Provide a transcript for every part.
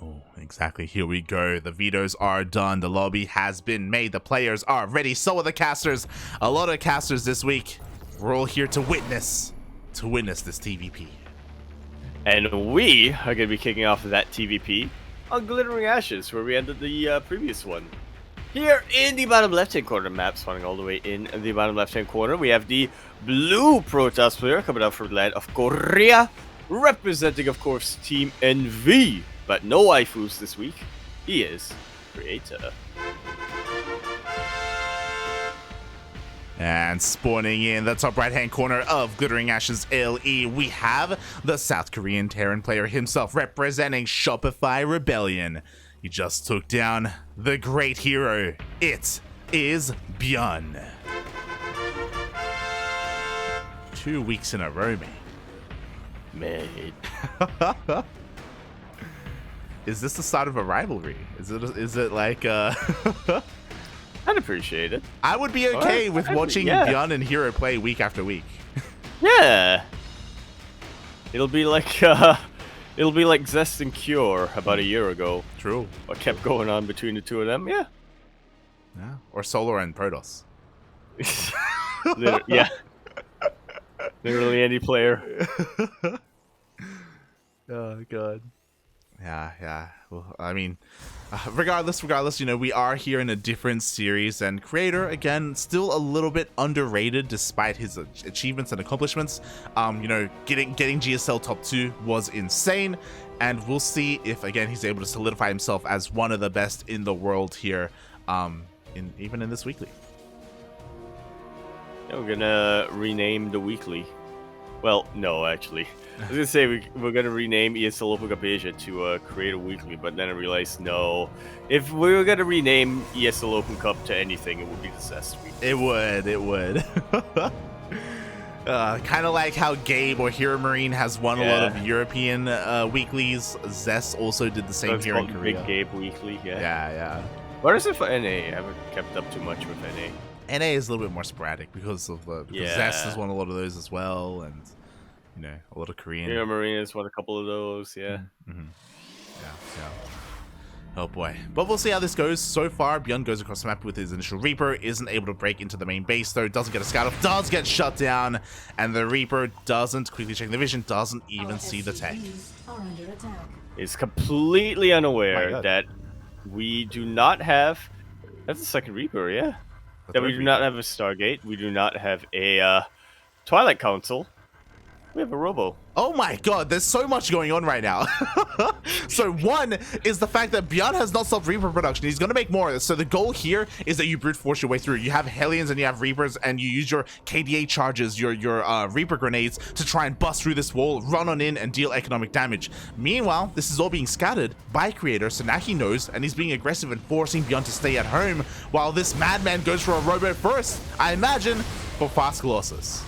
Oh, exactly. Here we go. The vetoes are done. The lobby has been made. The players are ready. So are the casters. A lot of casters this week. We're all here to witness this TvP. And we are going to be kicking off that TvP on Glittering Ashes, where we ended the previous one. Here in the bottom left-hand corner map, spawning all the way in the bottom left-hand corner, we have the blue Protoss player coming out from the land of Korea, representing, of course, Team NV. But no waifus this week. He is Creator. And spawning in the top right-hand corner of Glittering Ashes LE, we have the South Korean Terran player himself, representing Shopify Rebellion. He just took down the great hero. It is ByuN. 2 weeks in a row, Mate. Is this the start of a rivalry? Is it like I'd appreciate it. I would be okay with watching ByuN and Hero play week after week. Yeah. It'll be like Zest and Cure about a year ago. True. What kept going on between the two of them? Yeah. Yeah. Or Solar and Protoss. Yeah. Literally any player. Oh god. Yeah. Well, I mean, regardless, you know, we are here in a different series, and Creator, again, still a little bit underrated despite his achievements and accomplishments. You know, getting GSL top 2 was insane, and we'll see if, again, he's able to solidify himself as one of the best in the world here, even in this weekly. Yeah, we're gonna rename the weekly. Well, no, actually. I was gonna say we're gonna rename ESL Open Cup Asia to Creator Weekly, but then I realized no. If we were gonna rename ESL Open Cup to anything, it would be the Zest Weekly. It would. Kind of like how Gabe or Hero Marine has won a lot of European weeklies. Zest also did the same here in Korea. Big Gabe Weekly, Yeah. What is it for NA? I haven't kept up too much with NA. NA is a little bit more sporadic because Zest has won a lot of those as well, and you know, a lot of Korean. Hero Marine has won a couple of those, yeah. Mm-hmm. Yeah. Oh boy. But we'll see how this goes. So far, ByuN goes across the map with his initial Reaper, isn't able to break into the main base though, doesn't get a scout off, does get shut down, and the Reaper doesn't quickly check the vision, doesn't even see the tech. Is completely unaware that we do not have... That's the second Reaper, yeah. That we do not have a Stargate, we do not have a Twilight Council. We have a Robo. Oh my god, there's so much going on right now. So one is the fact that ByuN has not stopped Reaper production. He's going to make more of this. So the goal here is that you brute force your way through. You have Hellions and you have Reapers, and you use your KDA charges, your Reaper grenades to try and bust through this wall, run on in, and deal economic damage. Meanwhile, this is all being scattered by Creator, so now he knows, and he's being aggressive and forcing ByuN to stay at home, while this madman goes for a Robo first, I imagine, for fast Colossus.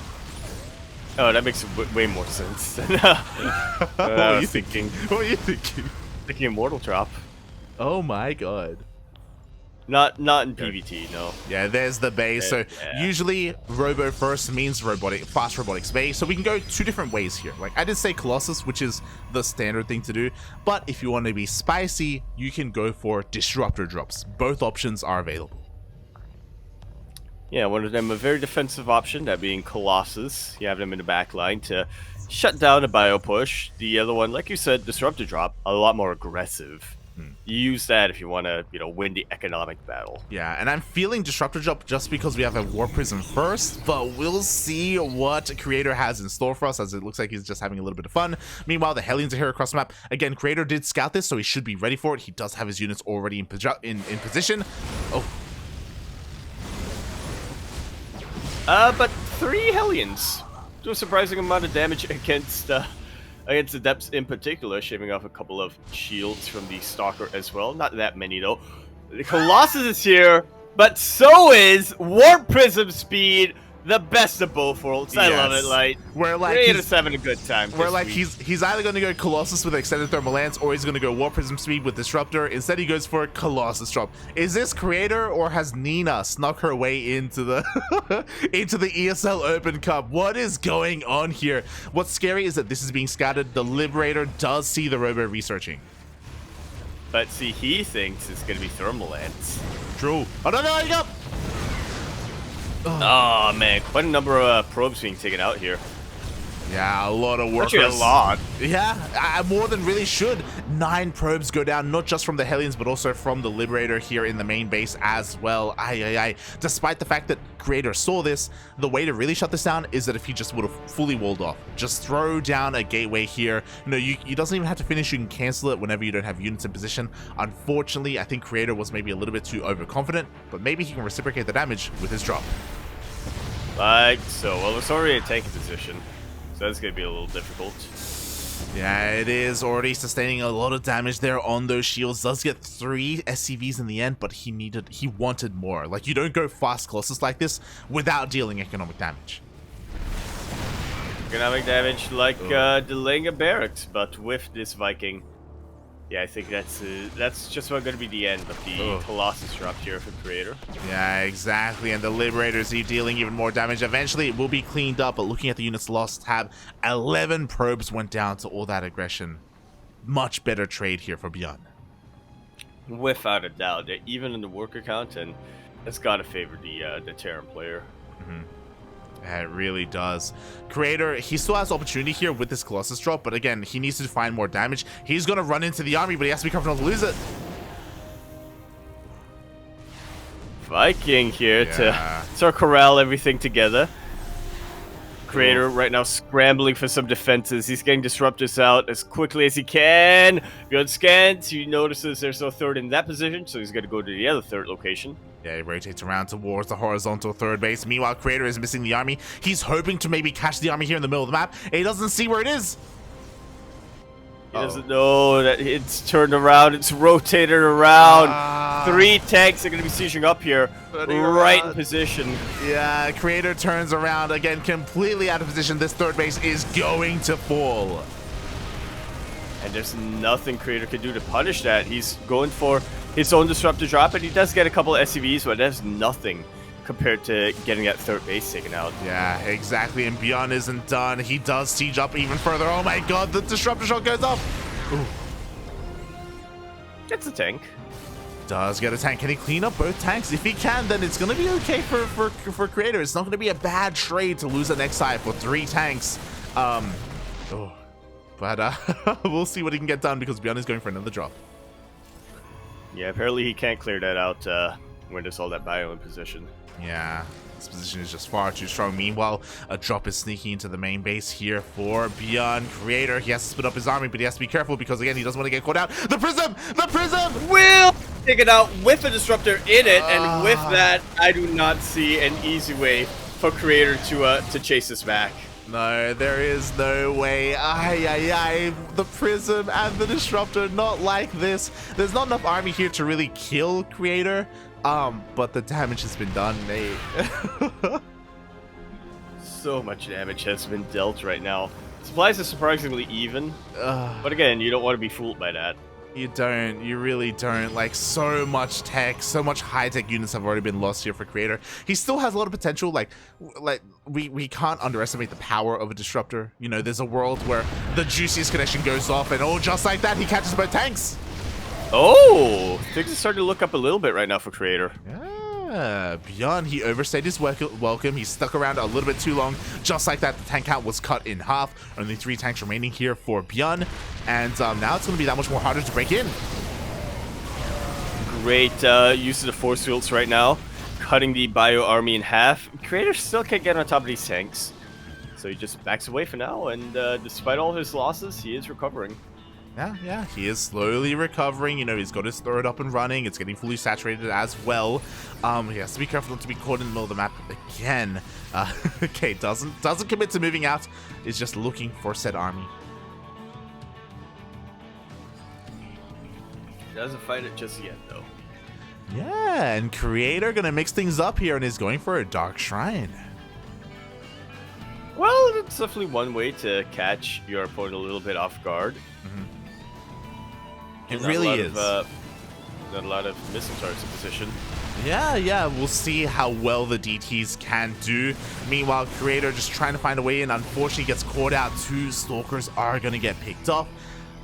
Oh, that makes way more sense than what were you thinking? What were you thinking? Thinking Immortal Drop. Oh my god. Not in PvT, no. Yeah, there's the base. So usually Robo first means fast robotics base. So we can go two different ways here. Like I did say Colossus, which is the standard thing to do. But if you want to be spicy, you can go for Disruptor drops. Both options are available. Yeah, one of them a very defensive option, that being Colossus. You have them in the back line to shut down a bio push. The other one, like you said, Disruptor drop, a lot more aggressive. You use that if you want to, you know, win the economic battle. Yeah, and I'm feeling Disruptor drop just because we have a War Prism first, but we'll see what Creator has in store for us, as it looks like he's just having a little bit of fun. Meanwhile, the Hellions are here across the map. Again, Creator did scout this, so he should be ready for it. He does have his units already in position. Oh. But 3 Hellions do a surprising amount of damage against the Depths in particular, shaving off a couple of shields from the Stalker as well. Not that many though. The Colossus is here, but so is Warp Prism Speed. The best of both worlds. I love it. Like, we're like he's having a good time. We're like he's either going to go Colossus with Extended Thermal Lance, or he's going to go Warp Prism Speed with Disruptor. Instead, he goes for Colossus drop. Is this Creator, or has Nina snuck her way into the into the ESL Open Cup? What is going on here? What's scary is that this is being scattered. The Liberator does see the Robo researching. But see, he thinks it's going to be Thermal Lance. True. Oh, no, there you go. Oh, man. Quite a number of probes being taken out here. Yeah, a lot of workers. Actually, a lot. Yeah, more than really should. 9 probes go down, not just from the Hellions, but also from the Liberator here in the main base as well. Despite the fact that Creator saw this, the way to really shut this down is that if he just would have fully walled off. Just throw down a gateway here. You know, you doesn't even have to finish. You can cancel it whenever you don't have units in position. Unfortunately, I think Creator was maybe a little bit too overconfident, but maybe he can reciprocate the damage with his drop. Like so. Well, it's already a tank position. So that's going to be a little difficult. Yeah, it is already sustaining a lot of damage there on those shields. Does get 3 SCVs in the end, but he wanted more. Like, you don't go fast Colossus like this without dealing economic damage. Economic damage like delaying a barracks, but with this Viking. Yeah, I think that's just about going to be the end of the Colossus drop here for Creator. Yeah, exactly. And the Liberators are dealing even more damage. Eventually, it will be cleaned up, but looking at the units lost tab, 11 probes went down to all that aggression. Much better trade here for ByuN. Without a doubt. Even in the worker count, and that's got to favor the Terran player. Yeah, it really does. Creator, he still has opportunity here with this Colossus drop, but again, he needs to find more damage. He's going to run into the army, but he has to be careful not to lose it. Viking here to corral everything together. Creator right now scrambling for some defenses. He's getting disruptors out as quickly as he can. ByuN scans, he notices there's no third in that position, so he's going to go to the other third location. Yeah, he rotates around towards the horizontal third base. Meanwhile, Creator is missing the army. He's hoping to maybe catch the army here in the middle of the map, and he doesn't see where it is. He doesn't know that it's turned around. It's rotated around. 3 tanks are going to be sieging up here, right in position. Yeah, Creator turns around again, completely out of position. This third base is going to fall. And there's nothing Creator can do to punish that. He's going for his own disruptor drop, and he does get a couple of SCVs, but that's nothing compared to getting that third base taken out. Yeah, exactly, and ByuN isn't done. He does siege up even further. Oh my god, the disruptor shot goes off. Ooh. Gets a tank. Does get a tank. Can he clean up both tanks? If he can, then it's going to be okay for Creator. It's not going to be a bad trade to lose the next side for 3 tanks. But we'll see what he can get done because ByuN is going for another drop. Yeah, apparently he can't clear that out when there's all that bio in position. Yeah, this position is just far too strong. Meanwhile, a drop is sneaking into the main base here for ByuN. Creator, he has to split up his army, but he has to be careful because, again, he doesn't want to get caught out. The Prism! The Prism! Will take it out with a disruptor in it, and with that, I do not see an easy way for Creator to chase this back. No, there is no way. The Prism and the Disruptor, not like this. There's not enough army here to really kill Creator, but the damage has been done, mate. So much damage has been dealt right now. Supplies are surprisingly even, but again, you don't want to be fooled by that. You don't. You really don't. Like, so much tech, so much high-tech units have already been lost here for Creator. He still has a lot of potential. Like we can't underestimate the power of a disruptor. You know, there's a world where the juiciest connection goes off, and just like that, he catches both tanks. Oh, things are starting to look up a little bit right now for Creator. Yeah, ByuN, he overstayed his welcome. He stuck around a little bit too long. Just like that, the tank count was cut in half. Only 3 tanks remaining here for ByuN. And now it's going to be that much more harder to break in. Great use of the force fields right now. Cutting the bio army in half. Creator still can't get on top of these tanks. So he just backs away for now. And despite all his losses, he is recovering. Yeah, he is slowly recovering. You know, he's got his third up and running. It's getting fully saturated as well. He has to be careful not to be caught in the middle of the map again. Okay, doesn't commit to moving out. Is just looking for said army. Doesn't fight it just yet, though. Yeah, and Creator gonna mix things up here and is going for a Dark Shrine. Well, that's definitely one way to catch your opponent a little bit off guard. It really is. Not a lot of missile targets in position. Yeah, we'll see how well the DTs can do. Meanwhile, Creator just trying to find a way in. Unfortunately, gets caught out. 2 Stalkers are going to get picked off.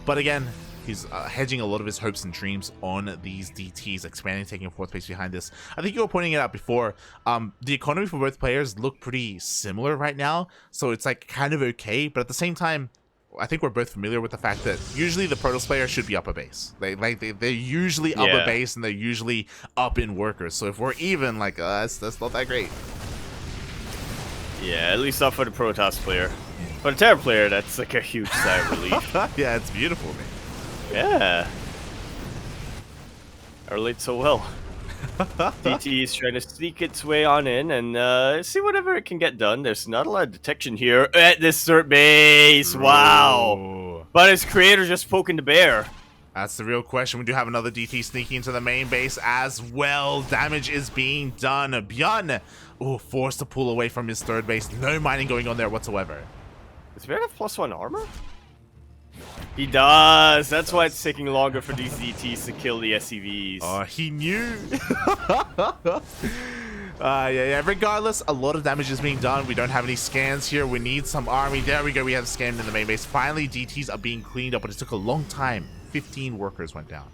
But again, He's hedging a lot of his hopes and dreams on these DTs, expanding, taking a 4th place behind this. I think you were pointing it out before. The economy for both players look pretty similar right now, so it's like kind of okay. But at the same time, I think we're both familiar with the fact that usually the Protoss player should be upper base. They're usually upper base, and they're usually up in workers. So if we're even, like, that's not that great. Yeah, at least not for the Protoss player. For the Terra player, that's like a huge sigh of relief. Yeah, it's beautiful, man. Yeah. I relate so well. DT is trying to sneak its way on in and see whatever it can get done. There's not a lot of detection here at this third base. Wow. But is Creator just poking the bear? That's the real question. We do have another DT sneaking into the main base as well. Damage is being done. ByuN, forced to pull away from his 3rd base. No mining going on there whatsoever. Does ByuN have +1 armor? He does. That's why it's taking longer for these DTs to kill the SCVs. Oh, he knew. Yeah. Regardless, a lot of damage is being done. We don't have any scans here. We need some army. There we go. We have scanned in the main base. Finally, DTs are being cleaned up, but it took a long time. 15 workers went down.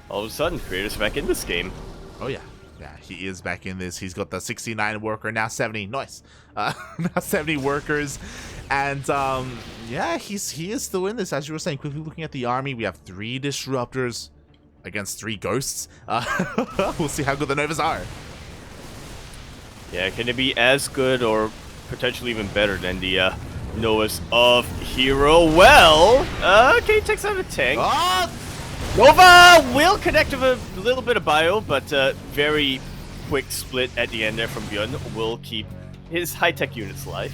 All of a sudden, Creator's back in this game. Oh, yeah. Yeah, he is back in this. He's got the 69 worker, now 70. Nice. Now 70 workers. And, yeah, he is still in this. As you were saying, quickly looking at the army, we have 3 disruptors against 3 ghosts. We'll see how good the Novas are. Yeah, can it be as good or potentially even better than the Novas of Hero? Well, okay, takes out a tank. Nova will connect with a little bit of bio, but very quick split at the end there from ByuN will keep his high-tech units alive.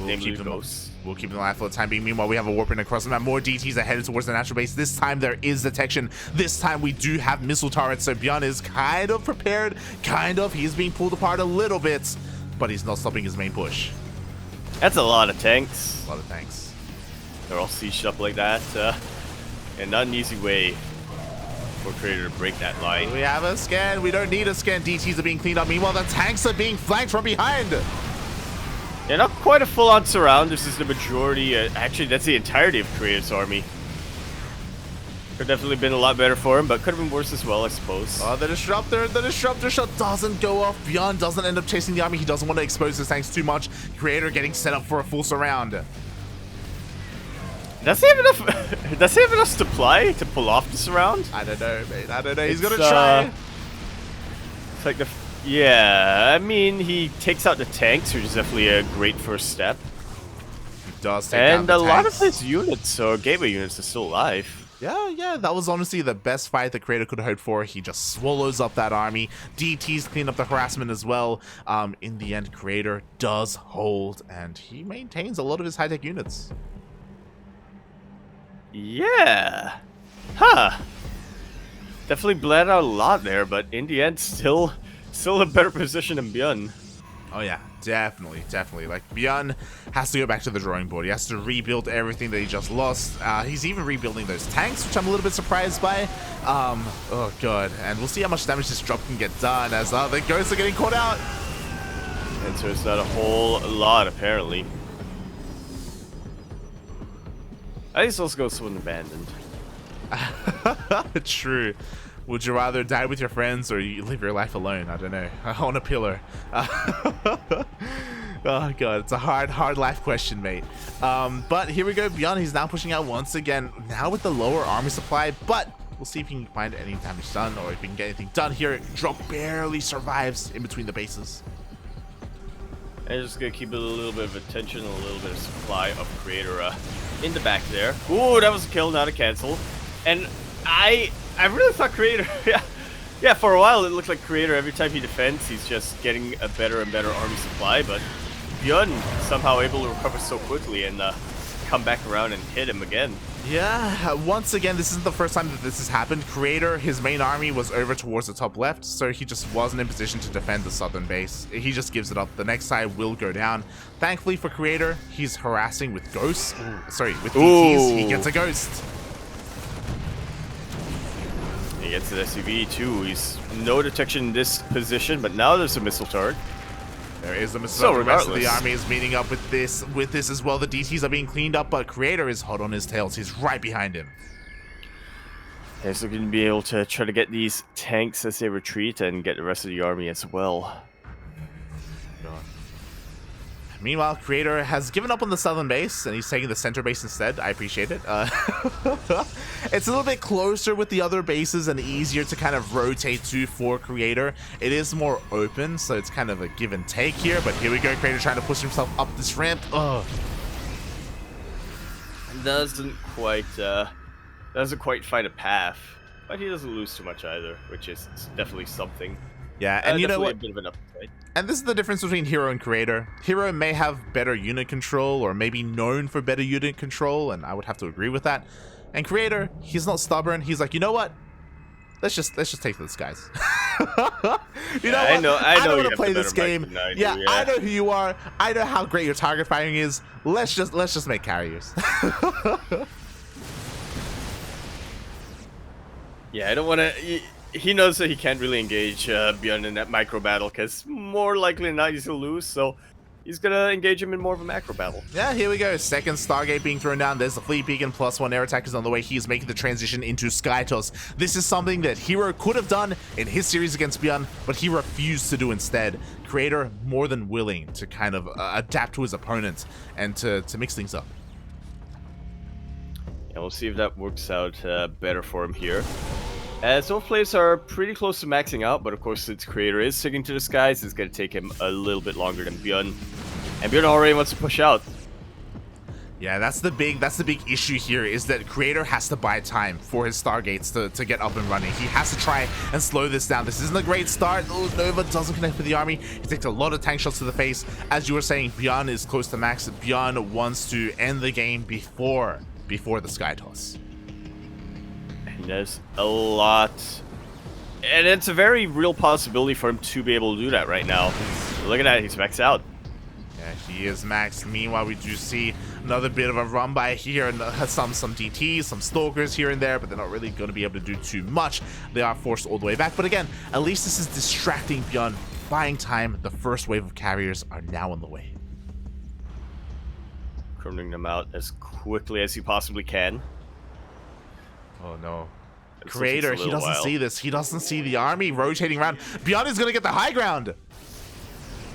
Namely Ghosts. We'll keep them alive for the time being. Meanwhile, we have a warping across the map. More DTs are headed towards the natural base. This time there is detection. This time we do have missile turrets, so ByuN is kind of prepared. Kind of. He's being pulled apart a little bit, but he's not stopping his main push. That's a lot of tanks. A lot of tanks. They're all sieged up like that. And not an easy way for Creator to break that line. We have a scan. We don't need a scan. DTs are being cleaned up. Meanwhile, the tanks are being flanked from behind. Yeah, not quite a full-on surround. This is the majority. Actually, that's the entirety of Creator's army. Could definitely been a lot better for him, but could have been worse as well, I suppose. Oh, the disruptor shot doesn't go off. ByuN doesn't end up chasing the army. He doesn't want to expose his tanks too much. Creator getting set up for a full surround. Does he have enough? Does he have enough supply to pull off the surround? I don't know, mate. I don't know. He's gonna try. It's like yeah. I mean, he takes out the tanks, which is definitely a great first step. He does take down the tanks. And a lot of his units, or gateway units, are still alive. Yeah, that was honestly the best fight the Creator could have hoped for. He just swallows up that army. DTs clean up the harassment as well. In the end, Creator does hold, and he maintains a lot of his high-tech units. Yeah. Huh. Definitely bled out a lot there, but in the end, still a better position than ByuN. Oh yeah, definitely. Like, ByuN has to go back to the drawing board. He has to rebuild everything that he just lost. He's even rebuilding those tanks, which I'm a little bit surprised by. Oh god, and we'll see how much damage this drop can get done as the ghosts are getting caught out. And so it's not a whole lot, apparently. I think those ghosts were abandoned. True. Would you rather die with your friends or you live your life alone? I don't know. On a pillar. Oh god, it's a hard life question, mate. But here we go. ByuN, he's now pushing out once again. Now with the lower army supply, but we'll see if he can find any damage done or if we can get anything done here. Drop barely survives in between the bases. And just gonna keep a little bit of attention, a little bit of supply of Creator in the back there. Ooh, that was a kill, not a cancel. And I really thought Creator, yeah, for a while it looked like Creator, every time he defends, he's just getting a better and better army supply, but ByuN somehow able to recover so quickly and come back around and hit him again. Yeah, once again, this isn't the first time that this has happened. Creator, his main army was over towards the top left, so he just wasn't in position to defend the southern base. He just gives it up. The next side will go down. Thankfully for Creator, he's harassing with ghosts. Sorry, with DTs. He gets a ghost. He gets the SUV too. He's no detection in this position, but now there's a missile turret. There is a missile. The rest of the army is meeting up with this as well. The DTs are being cleaned up, but Creator is hot on his tails. He's right behind him. He's looking to be able to try to get these tanks as they retreat and get the rest of the army as well. Meanwhile, Creator has given up on the southern base, and he's taking the center base instead. I appreciate it. It's a little bit closer with the other bases and easier to kind of rotate to for Creator. It is more open, so it's kind of a give and take here. But here we go, Creator trying to push himself up this ramp. Ugh. Doesn't quite find a path, but he doesn't lose too much either, which is definitely something. Yeah, and you know what? A bit of an upside. And this is the difference between Hero and Creator. Hero may have better unit control, or maybe known for better unit control, and I would have to agree with that. And Creator, he's not stubborn. He's like, you know what? Let's just take this, guys. You know what? I know don't want to play this game. Yeah, I know who you are. I know how great your target firing is. Let's just make carriers. Yeah, I don't want to. He knows that he can't really engage ByuN in that micro battle because more likely than not he's gonna lose. So he's gonna engage him in more of a macro battle. Yeah, here we go. Second Stargate being thrown down. There's the Fleet Beacon, +1 air attack is on the way. He's making the transition into Skytoss. This is something that Hero could have done in his series against ByuN, but he refused to do instead. Creator more than willing to kind of adapt to his opponent and to mix things up. And we'll see if that works out better for him here. As both players are pretty close to maxing out, but of course since Creator is sticking to the skies, it's going to take him a little bit longer than ByuN. And ByuN already wants to push out. Yeah, that's the big issue here, is that Creator has to buy time for his Stargates to get up and running. He has to try and slow this down. This isn't a great start. Oh, Nova doesn't connect with the army. He takes a lot of tank shots to the face. As you were saying, ByuN is close to max. ByuN wants to end the game before the sky toss. And there's a lot. And it's a very real possibility for him to be able to do that right now. Look at that, he's maxed out. Yeah, he is maxed. Meanwhile, we do see another bit of a run by here, and some DTs, some Stalkers here and there, but they're not really going to be able to do too much. They are forced all the way back. But again, at least this is distracting ByuN, buying time. The first wave of carriers are now on the way. Cornering them out as quickly as he possibly can. Oh no. Creator, he doesn't see this. He doesn't see the army rotating around. ByuN is going to get the high ground.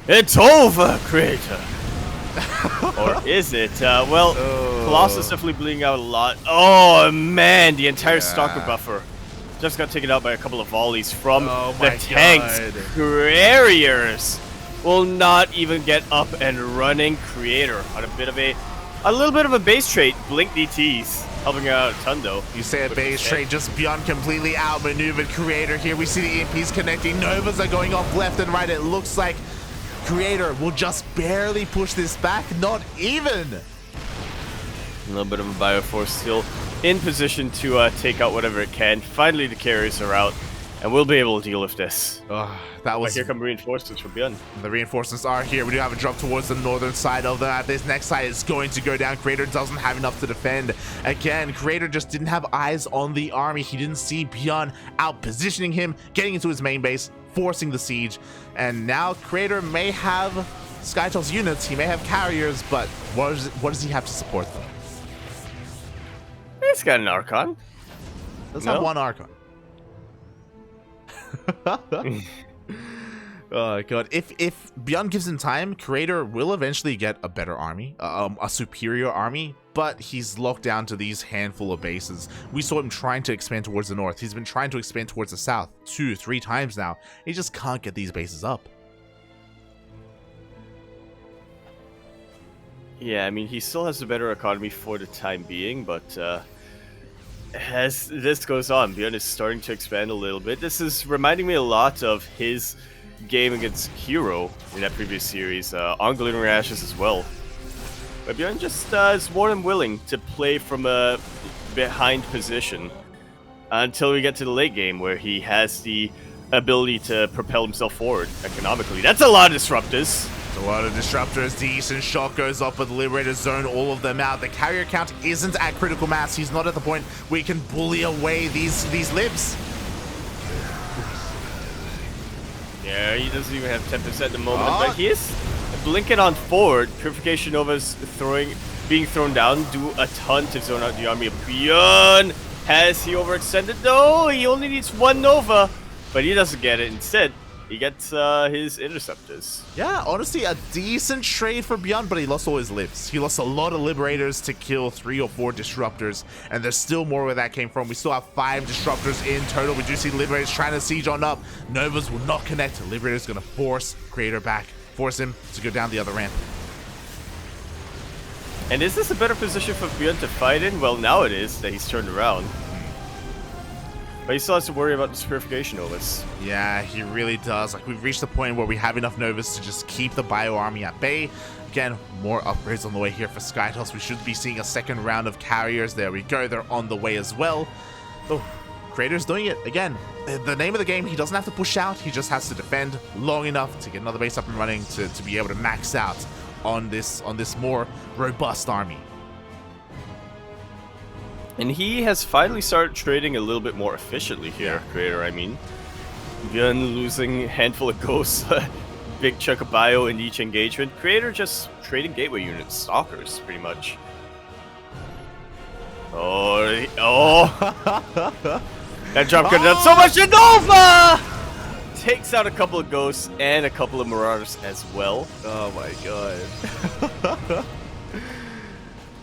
It's over, Creator. Or is it? Well, Colossus definitely bleeding out a lot. Oh, man, the entire Stalker buffer just got taken out by a couple of volleys from the tanks. Carriers will not even get up and running. Creator on a little bit of a base trait. Blink DTs. Helping out a ton, though. You say a base trade, just ByuN completely outmaneuvered Creator here. We see the EMPs connecting. Novas are going off left and right. It looks like Creator will just barely push this back. Not even. A little bit of a Bioforce still in position to take out whatever it can. Finally, the carriers are out, and we'll be able to deal with this. That was. Here come reinforcements from ByuN. The reinforcements are here. We do have a drop towards the northern side of that. This next side is going to go down. Creator doesn't have enough to defend. Again, Creator just didn't have eyes on the army. He didn't see ByuN out positioning him, getting into his main base, forcing the siege. And now Creator may have Skytoss units. He may have carriers, but what does he have to support them? He's got an Archon. Let's have one Archon. Oh god, if ByuN gives him time, Creator will eventually get a better army, a superior army, but he's locked down to these handful of bases. We saw him trying to expand towards the north. He's been trying to expand towards the south 2-3 times now. He just can't get these bases up. Yeah, I mean, he still has a better economy for the time being, but as this goes on, ByuN is starting to expand a little bit. This is reminding me a lot of his game against Hero in that previous series, on Glittering Ashes as well. But ByuN just is more than willing to play from a behind position until we get to the late game, where he has the ability to propel himself forward economically. That's a lot of disruptors. A lot of disruptors. Decent shot goes off with the Liberator Zone, all of them out. The carrier count isn't at critical mass. He's not at the point where he can bully away these libs. Yeah, he doesn't even have 10% at the moment, but he is blinking on forward. Purification Nova's being thrown down, do a ton to zone out the army of ByuN. Has he overextended? No, he only needs one Nova, but he doesn't get it. Instead, he gets his Interceptors. Yeah, honestly, a decent trade for ByuN, but he lost all his libs. He lost a lot of Liberators to kill 3 or 4 Disruptors, and there's still more where that came from. We still have 5 Disruptors in total. We do see Liberators trying to siege on up. Novas will not connect. Liberator's going to force Creator back, force him to go down the other ramp. And is this a better position for ByuN to fight in? Well, now it is that he's turned around. But he still has to worry about the Purification Novas. Yeah, he really does. Like, we've reached the point where we have enough Novas to just keep the Bio Army at bay. Again, more upgrades on the way here for SkyToss. We should be seeing a second round of carriers. There we go. They're on the way as well. Oh, Creator's doing it. Again, the name of the game, he doesn't have to push out. He just has to defend long enough to get another base up and running to be able to max out on this more robust army. And he has finally started trading a little bit more efficiently here, Yeah. Creator, I mean. ByuN losing a handful of ghosts, big chunk of bio in each engagement. Creator just trading gateway units, stalkers, pretty much. That jump could have done so much to Nova! Takes out a couple of ghosts and a couple of marauders as well. Oh my god.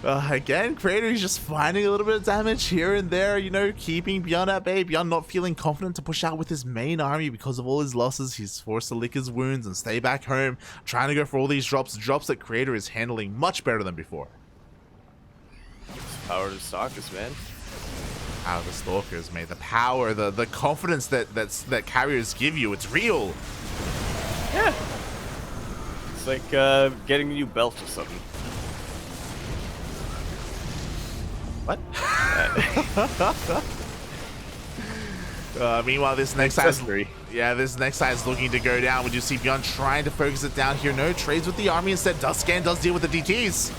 Again, Creator, he's just finding a little bit of damage here and there, you know, keeping ByuN at bay. ByuN not feeling confident to push out with his main army because of all his losses. He's forced to lick his wounds and stay back home, trying to go for all these drops that Creator is handling much better than before. Power of the stalkers, man. Power of the stalkers, mate. The power, the confidence that carriers give you, it's real. Yeah. It's like getting a new belt or something. What? Meanwhile, this next side Accessory. is looking to go down. We do see ByuN trying to focus it down here. No trades with the army. Instead, Dustscan does deal with the DTs.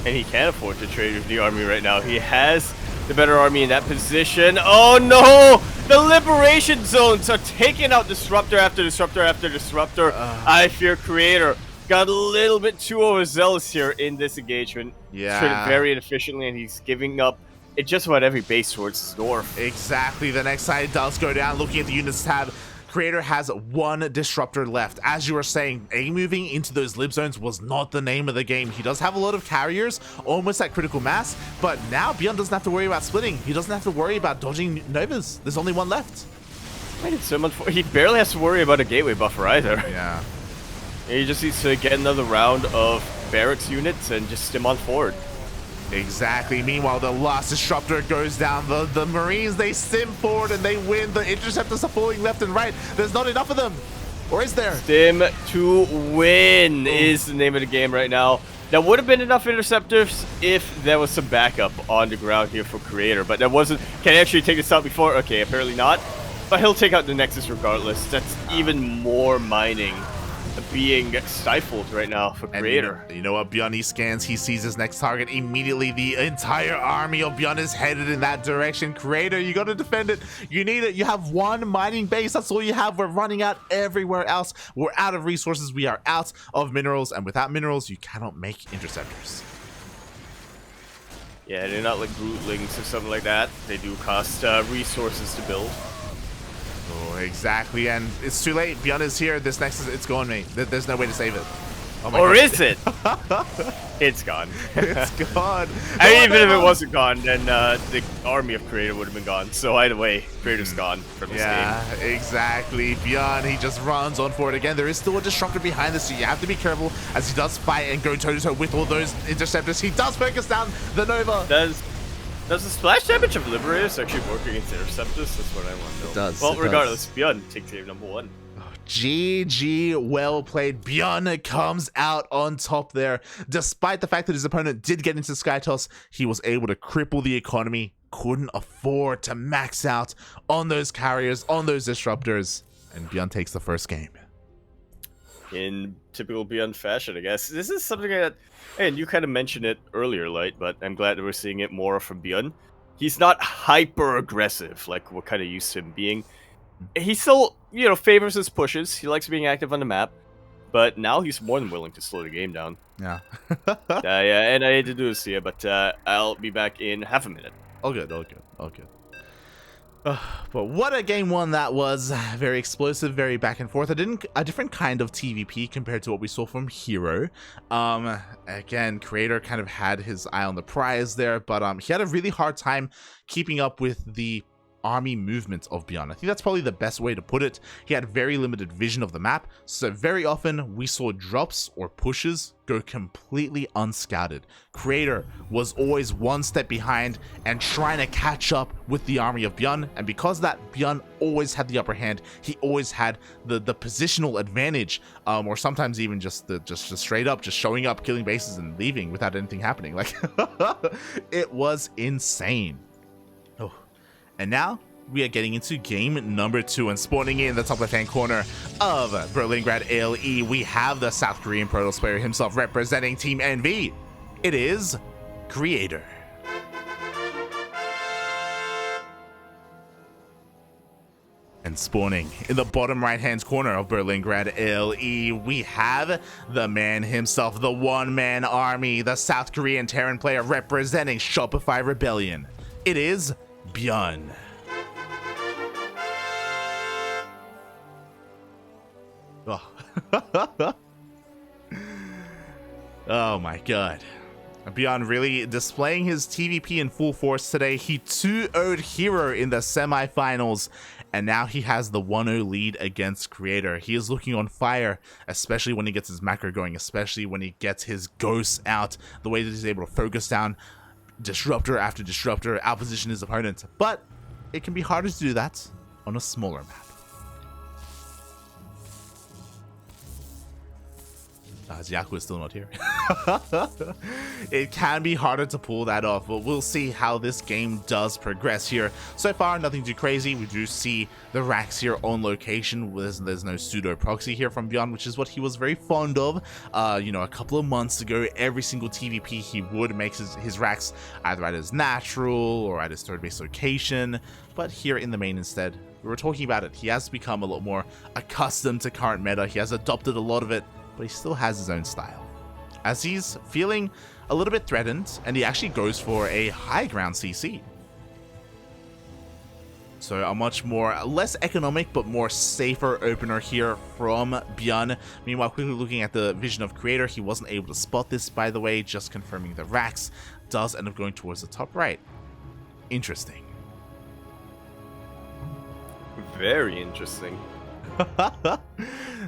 And he can't afford to trade with the army right now. He has the better army in that position. Oh no! The liberation zones are taking out Disruptor after Disruptor after Disruptor. I fear Creator got a little bit too overzealous here in this engagement. Yeah. Traded very inefficiently, and he's giving up at just about every base towards his north. Exactly. The next side does go down. Looking at the units tab, Creator has 1 Disruptor left. As you were saying, moving into those lib zones was not the name of the game. He does have a lot of carriers, almost at critical mass, but now ByuN doesn't have to worry about splitting. He doesn't have to worry about dodging Novas. There's only 1 left. He barely has to worry about a gateway buffer either. Yeah. He just needs to get another round of barracks units and just stim on forward. Exactly. Meanwhile, the last Disruptor goes down. The Marines, they stim forward and they win. The Interceptors are falling left and right. There's not enough of them. Or is there? Stim to win is the name of the game right now. There would have been enough Interceptors if there was some backup on the ground here for Creator, but there wasn't. Can he actually take this out before? Okay, apparently not. But he'll take out the Nexus regardless. That's even more mining being stifled right now for Creator. And you know what? ByuN, he scans, he sees his next target. Immediately, the entire army of ByuN is headed in that direction. Creator, you got to defend it. You need it. You have 1 mining base. That's all you have. We're running out everywhere else. We're out of resources. We are out of minerals. And without minerals, you cannot make Interceptors. Yeah, they're not like Ducklings or something like that. They do cost resources to build. Oh, exactly. And it's too late. ByuN is here. This next is, it's gone, mate. There's no way to save it. Oh my Or God. is it? It's gone. It's gone. I mean, even if no. it wasn't gone, then the army of Creator would have been gone. So either way, Creator's gone from this game. Yeah, exactly. ByuN, he just runs on forward again. There is still a Disruptor behind this, so you have to be careful as he does fight and go toe-to-toe with all those Interceptors. He does focus down the Nova. Does the splash damage of Liberators actually work against Interceptors? That's what I want to know. It does. Well, it regardless, ByuN takes game number 1. GG, well played. ByuN comes out on top there. Despite the fact that his opponent did get into SkyToss, he was able to cripple the economy, couldn't afford to max out on those carriers, on those Disruptors, and ByuN takes the first game. In typical ByuN fashion, I guess. This is something that, and you kind of mentioned it earlier, Light, but I'm glad that we're seeing it more from ByuN. He's not hyper aggressive like we're kind of used to him being. He still, you know, favors his pushes. He likes being active on the map, but now he's more than willing to slow the game down. Yeah. Yeah, and I hate to do this here, but I'll be back in half a minute. All good, all good, all good. But what a game one that was. Very explosive, very back and forth. A different kind of TvP compared to what we saw from Hero. Again, Creator kind of had his eye on the prize there, but he had a really hard time keeping up with the army movement of ByuN. I think that's probably the best way to put it. He had very limited vision of the map, so very often we saw drops or pushes go completely unscouted. Creator was always one step behind and trying to catch up with the army of ByuN, and because of that, ByuN always had the upper hand. He always had the positional advantage, or sometimes even just straight up just showing up, killing bases and leaving without anything happening. Like it was insane. And now, we are getting into game number 2, and spawning in the top left-hand corner of Berlingrad ALE, we have the South Korean Protoss player himself representing Team NV. It is Creator. And spawning in the bottom right-hand corner of Berlingrad ALE, we have the man himself, the one-man army, the South Korean Terran player representing Shopify Rebellion. It is ByuN. Oh. Oh my god. ByuN really displaying his TvP in full force today. He 2-0'd Hero in the semifinals, and now he has the 1-0 lead against Creator. He is looking on fire, especially when he gets his macro going, especially when he gets his ghosts out, the way that he's able to focus down disruptor after disruptor, outposition his opponent. But it can be harder to do that on a smaller map. Yaku is still not here. It can be harder to pull that off, but we'll see how this game does progress here. So far, nothing too crazy. We do see the racks here on location. There's no pseudo proxy here from ByuN, which is what he was very fond of. You know, a couple of months ago, every single TvP he would make his racks either at his natural or at his third base location, but here in the main instead. We were talking about it. He has become a lot more accustomed to current meta. He has adopted a lot of it, but he still has his own style. As he's feeling a little bit threatened, and he actually goes for a high ground CC. So a much less economic, but more safer opener here from ByuN. Meanwhile, quickly looking at the vision of Creator, he wasn't able to spot this, by the way, just confirming the racks does end up going towards the top right. Interesting. Very interesting.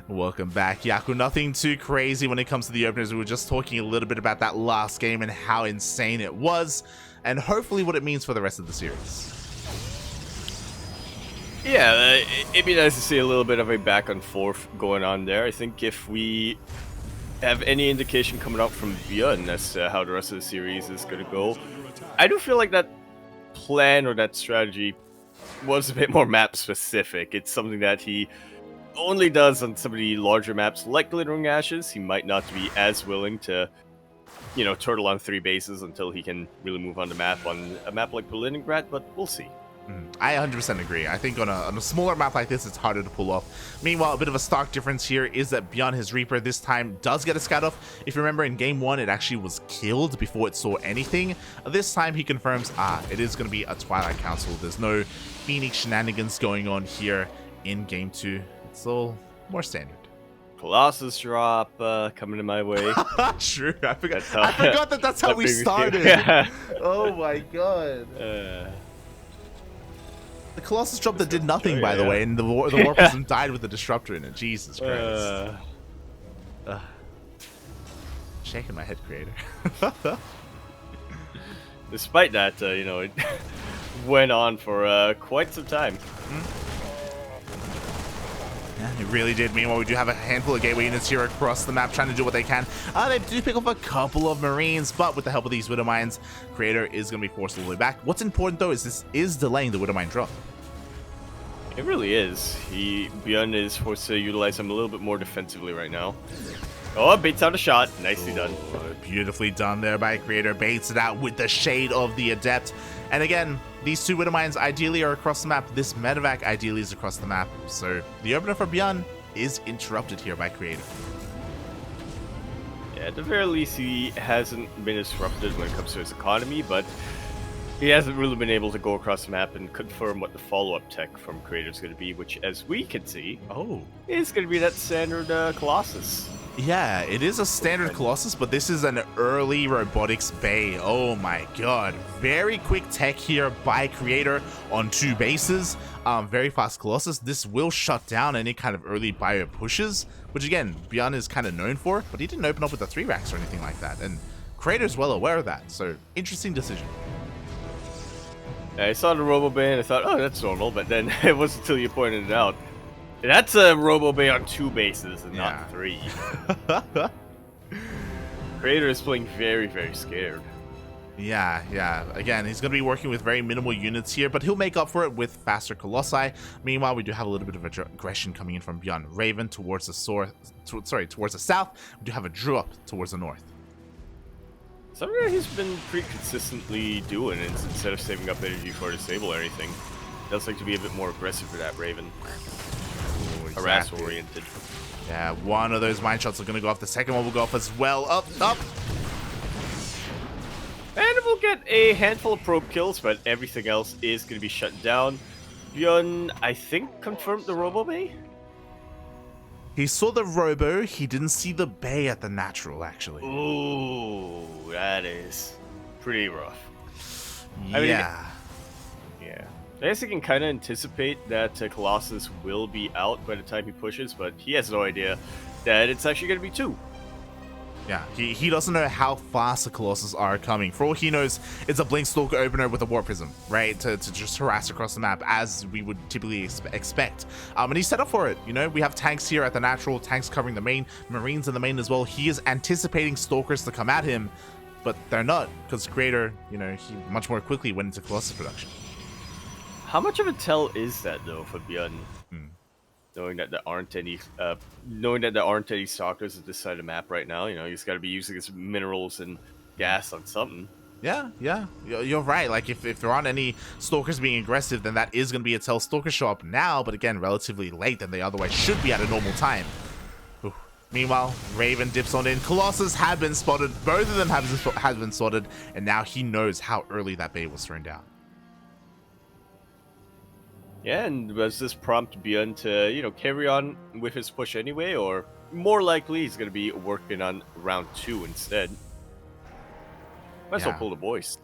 Welcome back, Yaku. Nothing too crazy when it comes to the openers. We were just talking a little bit about that last game and how insane it was, and hopefully what it means for the rest of the series. Yeah, it'd be nice to see a little bit of a back and forth going on there. I think if we have any indication coming out from ByuN as to how the rest of the series is going to go, I do feel like that plan or that strategy was a bit more map specific. It's something that he only does on some of the larger maps like Glittering Ashes. He might not be as willing to, you know, turtle on 3 bases until he can really move on the map on a map like Berlingrad, but we'll see. I 100% agree. I think on a smaller map like this, it's harder to pull off. Meanwhile, a bit of a stark difference here is that ByuN, his Reaper, this time does get a scout off. If you remember, in game 1, it actually was killed before it saw anything. This time, he confirms, it is going to be a Twilight Council. There's no Phoenix shenanigans going on here in game 2. It's all more standard. Colossus drop coming in my way. True. I forgot that that's how we started. Yeah. Oh my god. The Colossus drop that did nothing, by the way, and the War Prism died with the Disruptor in it. Jesus Christ. Shaking my head, Creator. Despite that, you know, it went on for quite some time. Yeah, it really did. Meanwhile, we do have a handful of gateway units here across the map trying to do what they can. They do pick up a couple of Marines, but with the help of these Widow Mines, Creator is going to be forced all the way back. What's important, though, is this is delaying the Widow Mine drop. It really is. ByuN is forced to utilize him a little bit more defensively right now. Oh, baits out a shot. Nicely done. Beautifully done there by Creator. Baits it out with the shade of the Adept. And again, these 2 Widow Mines ideally are across the map. This Medevac ideally is across the map. So the opener for ByuN is interrupted here by Creator. Yeah, at the very least, he hasn't been disrupted when it comes to his economy, but he hasn't really been able to go across the map and confirm what the follow-up tech from Creator is going to be, which, as we can see, is going to be that standard Colossus. Yeah, it is a standard Colossus, but this is an early robotics bay. Oh my god. Very quick tech here by Creator on 2 bases. Very fast Colossus. This will shut down any kind of early bio pushes, which again, ByuN is kind of known for, but he didn't open up with the 3 racks or anything like that. And Creator's well aware of that, so interesting decision. I saw the Robo Bay and I thought, oh, that's normal, but then it wasn't until you pointed it out. That's a Robo Bay on 2 bases and not 3. Creator is playing very, very scared. Yeah. Again, he's going to be working with very minimal units here, but he'll make up for it with faster Colossi. Meanwhile, we do have a little bit of aggression coming in from ByuN. Raven towards the towards the south. We do have a Drew up towards the north. Something he's been pretty consistently doing is instead of saving up energy for a disable or anything, does like to be a bit more aggressive for that Raven. Exactly. Harass-oriented. Yeah, one of those mine shots are going to go off. The second one will go off as well. Up. And we'll get a handful of probe kills, but everything else is going to be shut down. ByuN, I think, confirmed the Robo Bay? He saw the Robo. He didn't see the Bay at the natural, actually. Ooh, that is pretty rough. Yeah. I guess he can kind of anticipate that Colossus will be out by the time he pushes, but he has no idea that it's actually going to be 2. Yeah, he doesn't know how fast the Colossus are coming. For all he knows, it's a Blink Stalker opener with a Warp Prism, right? To just harass across the map, as we would typically expect. And he's set up for it, you know? We have tanks here at the natural, tanks covering the main, Marines in the main as well. He is anticipating Stalkers to come at him, but they're not, because Creator, you know, he much more quickly went into Colossus production. How much of a tell is that, though, for ByuN? Knowing that there aren't any, stalkers at this side of the map right now, you know, he's got to be using his minerals and gas on something. Yeah, you're right. Like, if there aren't any stalkers being aggressive, then that is going to be a tell. Stalkers show up now, but again, relatively late than they otherwise should be at a normal time. Ooh. Meanwhile, Raven dips on in. Colossus had been spotted. Both of them have been spotted, and now he knows how early that bay was thrown down. Yeah, and does this prompt ByuN to, you know, carry on with his push anyway, or more likely he's going to be working on round 2 instead? Might as well pull the boys.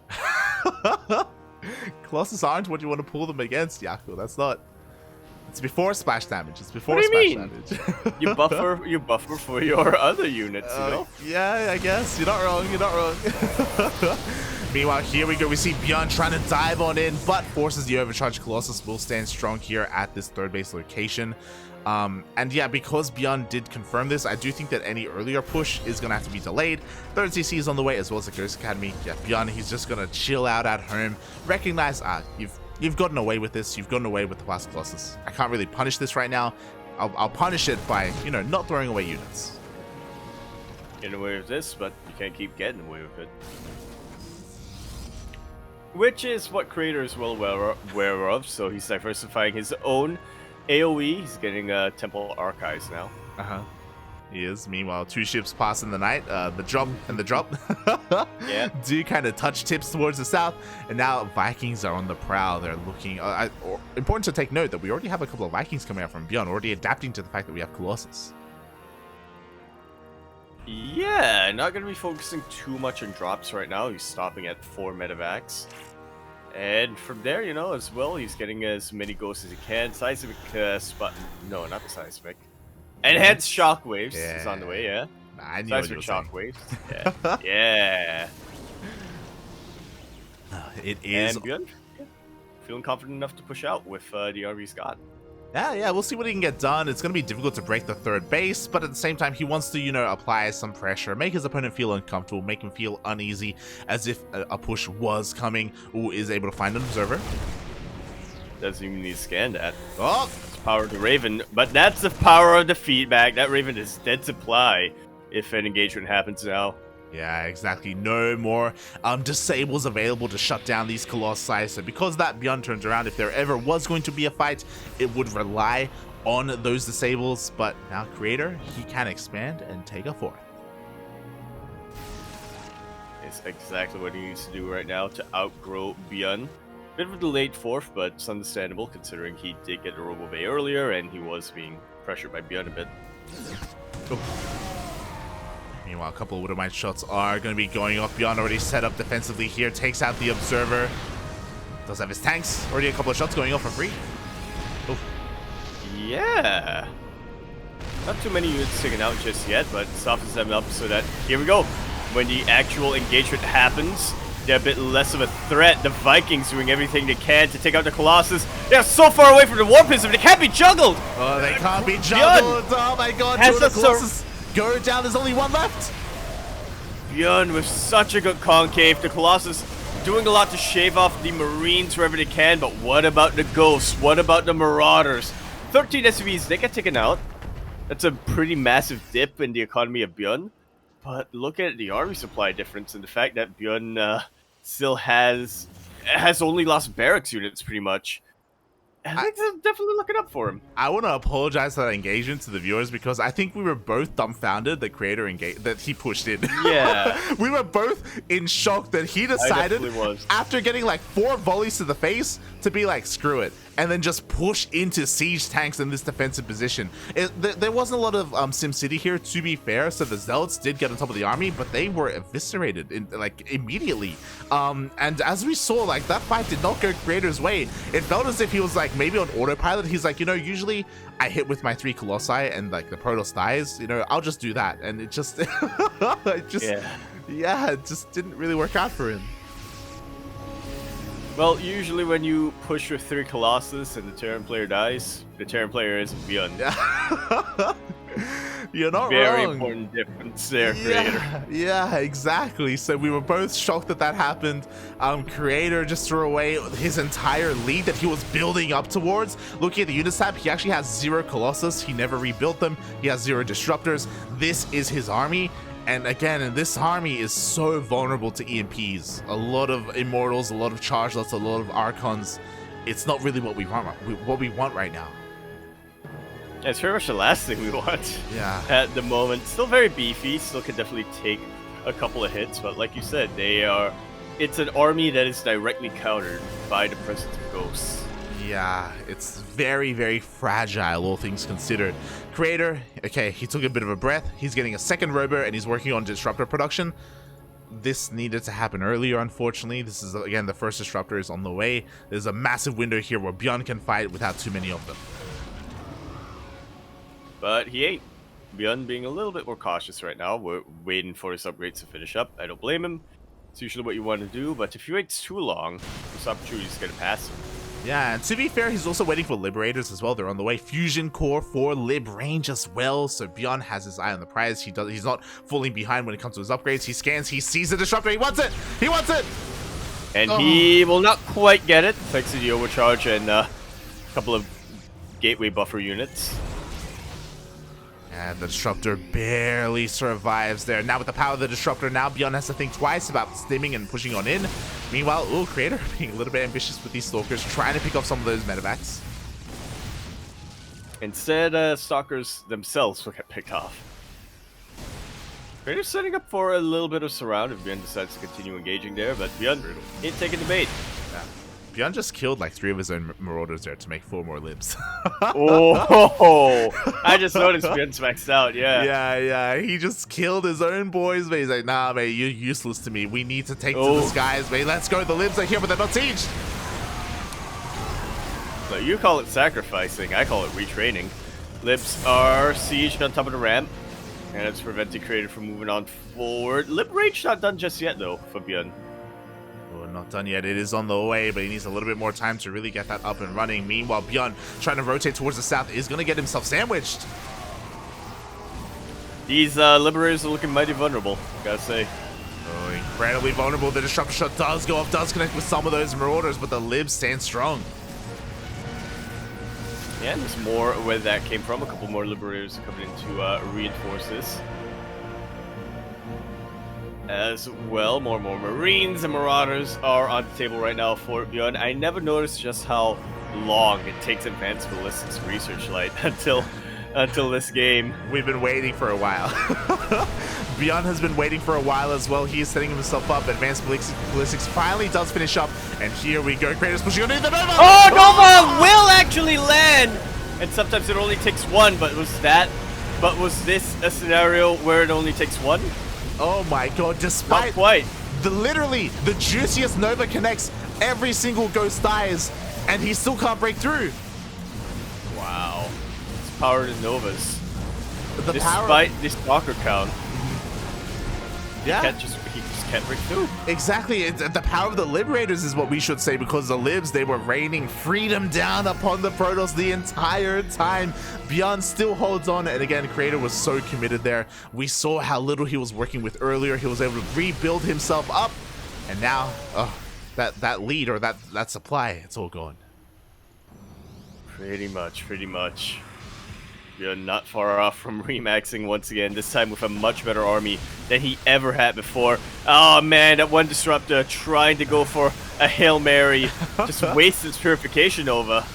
Colossus aren't what you want to pull them against, Yaku. That's not. It's before splash damage. It's before what do splash you mean? damage. you buffer for your other units, you know? Yeah, I guess. You're not wrong. Meanwhile, here we go. We see ByuN trying to dive on in, but forces the overcharge. Colossus will stand strong here at this 3rd base location. And yeah, because ByuN did confirm this, I do think that any earlier push is going to have to be delayed. 3rd CC is on the way, as well as the Ghost Academy. Yeah, ByuN, he's just going to chill out at home. Recognize, you've gotten away with this. You've gotten away with the fast Colossus. I can't really punish this right now. I'll punish it by, you know, not throwing away units. Getting away with this, but you can't keep getting away with it. Which is what Creator is well aware of, so he's diversifying his own AoE. He's getting Temple Archives now. He is. Meanwhile, 2 ships pass in the night. The drop and the drop yeah, do kind of touch tips towards the south, and now Vikings are on the prowl. They're looking. Important to take note that we already have a couple of Vikings coming out from ByuN, already adapting to the fact that we have Colossus. Yeah, not going to be focusing too much on drops right now. He's stopping at 4 medevacs. And from there, you know, as well, he's getting as many ghosts as he can. Seismic spot. No, not the seismic. Enhanced shockwaves is on the way, yeah. I knew seismic shockwaves. Yeah. Yeah. It is. And ByuN, feeling confident enough to push out with the army he's got. Yeah, we'll see what he can get done. It's going to be difficult to break the 3rd base, but at the same time, he wants to, you know, apply some pressure, make his opponent feel uncomfortable, make him feel uneasy, as if a push was coming. Ooh, is able to find an observer. Doesn't even need to scan that. Oh! It's power of the Raven, but that's the power of the feedback. That Raven is dead supply if an engagement happens now. Yeah, exactly. No more disables available to shut down these Colossi. So because that ByuN turns around, if there ever was going to be a fight, it would rely on those disables. But now Creator, he can expand and take a 4th. is exactly what he needs to do right now to outgrow ByuN. Bit of a delayed fourth, but it's understandable considering he did get a Robo Bay earlier and he was being pressured by ByuN a bit. Meanwhile, a couple of Widowmine shots are going to be going off. ByuN already set up defensively here, takes out the Observer. Does have his tanks. Already a couple of shots going off for free. Oof. Yeah. Not too many units taken out just yet, but softens them up so that, here we go. When the actual engagement happens, they're a bit less of a threat. The Vikings doing everything they can to take out the Colossus. They're so far away from the War Prism, they can't be juggled! Oh, they can't be juggled! Oh my god, two of the Colossus go down, there's only one left! ByuN with such a good concave. The Colossus doing a lot to shave off the Marines wherever they can, but what about the Ghosts? What about the Marauders? 13 SUVs, they get taken out. That's a pretty massive dip in the economy of ByuN. But look at the army supply difference and the fact that ByuN still has only lost barracks units pretty much. I think they're definitely looking up for him. I want to apologize for that engagement to the viewers because I think we were both dumbfounded that that he pushed in. Yeah. We were both in shock that he decided after getting like 4 volleys to the face to be like, screw it. And then just push into siege tanks in this defensive position. There wasn't a lot of SimCity here, to be fair, so the Zealots did get on top of the army, but they were eviscerated immediately. And as we saw, like, that fight did not go Creator's way. It felt as if he was like maybe on autopilot. He's like, you know, usually I hit with my 3 Colossi and like the Protoss dies, you know, I'll just do that. And it just, it just didn't really work out for him. Well, usually when you push with 3 Colossus and the Terran player dies, the Terran player is ByuN. You're not Very wrong. important difference there, Creator. Yeah, exactly. So we were both shocked that that happened. Creator just threw away his entire lead that he was building up towards. Looking at the unit tab, he actually has 0 Colossus. He never rebuilt them. He has 0 Disruptors. This is his army. And again, this army is so vulnerable to EMPs. A lot of Immortals, a lot of Chargelets, a lot of Archons. It's not really what we want right now. Yeah, it's pretty much the last thing we want. Yeah. At the moment, still very beefy. Still can definitely take a couple of hits, but like you said, it's an army that is directly countered by the presence of Ghosts. Yeah, it's very, very fragile, all things considered. Creator, okay, he took a bit of a breath. He's getting a second robo, and he's working on Disruptor production. This needed to happen earlier, unfortunately. This is, again, the first Disruptor is on the way. There's a massive window here where ByuN can fight without too many of them. But he ain't. ByuN being a little bit more cautious right now. We're waiting for his upgrades to finish up. I don't blame him. It's usually what you want to do, but if you wait too long, this opportunity is going to pass him. Yeah, and to be fair, he's also waiting for Liberators as well. They're on the way. Fusion Core for Lib range as well. So ByuN has his eye on the prize. He's not falling behind when it comes to his upgrades. He scans, he sees the Disruptor. He wants it! He wants it! And he will not quite get it, thanks to the overcharge and a couple of gateway buffer units. And the Disruptor barely survives there. Now with the power of the Disruptor, now ByuN has to think twice about stimming and pushing on in. Meanwhile, Creator being a little bit ambitious with these Stalkers, trying to pick off some of those medevacs. Instead, Stalkers themselves will get picked off. Creator's setting up for a little bit of surround if ByuN decides to continue engaging there, but ByuN ain't taking the bait. Yeah. ByuN just killed like 3 of his own Marauders there to make 4 more libs. Oh, I just noticed ByuN's maxed out, yeah. Yeah, he just killed his own boys, but he's like, nah, mate, you're useless to me. We need to take to the skies, mate. Let's go. The libs are here, but they're not sieged. So you call it sacrificing, I call it retraining. Libs are sieged on top of the ramp, and it's preventing Creator from moving on forward. Lib range not done just yet, though, for ByuN. Not done yet. It is on the way, but he needs a little bit more time to really get that up and running. Meanwhile, ByuN trying to rotate towards the south is going to get himself sandwiched. These Liberators are looking mighty vulnerable, gotta say. Oh, incredibly vulnerable. The Disruptor shot does go off, does connect with some of those Marauders, but the libs stand strong. Yeah, and there's more where that came from. A couple more Liberators coming in to reinforce this. As well, more Marines and Marauders are on the table right now for ByuN. I never noticed just how long it takes Advanced Ballistics Research Light until until this game. We've been waiting for a while. ByuN has been waiting for a while as well. He is setting himself up. Advanced Ballistics finally does finish up. And here we go. Kratos pushing on the Nova. Oh, Nova will actually land! And sometimes it only takes one, but was this a scenario where it only takes one? Oh my god, despite Not quite. literally the juiciest Nova connects, every single ghost dies, and he still can't break through. Wow. It's power to Novas. The Despite this stalker count. Yeah. He just can't break through. Exactly. The power of the Liberators is what we should say, because the Libs, they were raining freedom down upon the Protoss the entire time. ByuN still holds on, and again, Creator was so committed there. We saw how little he was working with earlier. He was able to rebuild himself up, and now that lead or that supply, it's all gone. Pretty much. You're not far off from remaxing once again, this time with a much better army than he ever had before. Oh man, that one Disruptor trying to go for a Hail Mary just wastes its Purification Nova.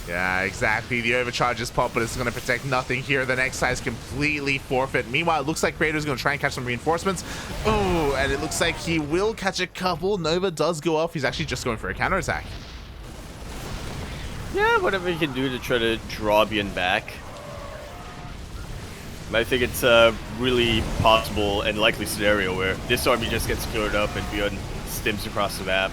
Yeah, exactly. The overcharge is popped, but it's going to protect nothing here. The next size completely forfeit. Meanwhile, it looks like Creator's going to try and catch some reinforcements. Oh, and it looks like he will catch a couple. Nova does go off. He's actually just going for a counterattack. Yeah, whatever he can do to try to draw ByuN back. I think it's a really possible and likely scenario where this army just gets cleared up and ByuN stims across the map.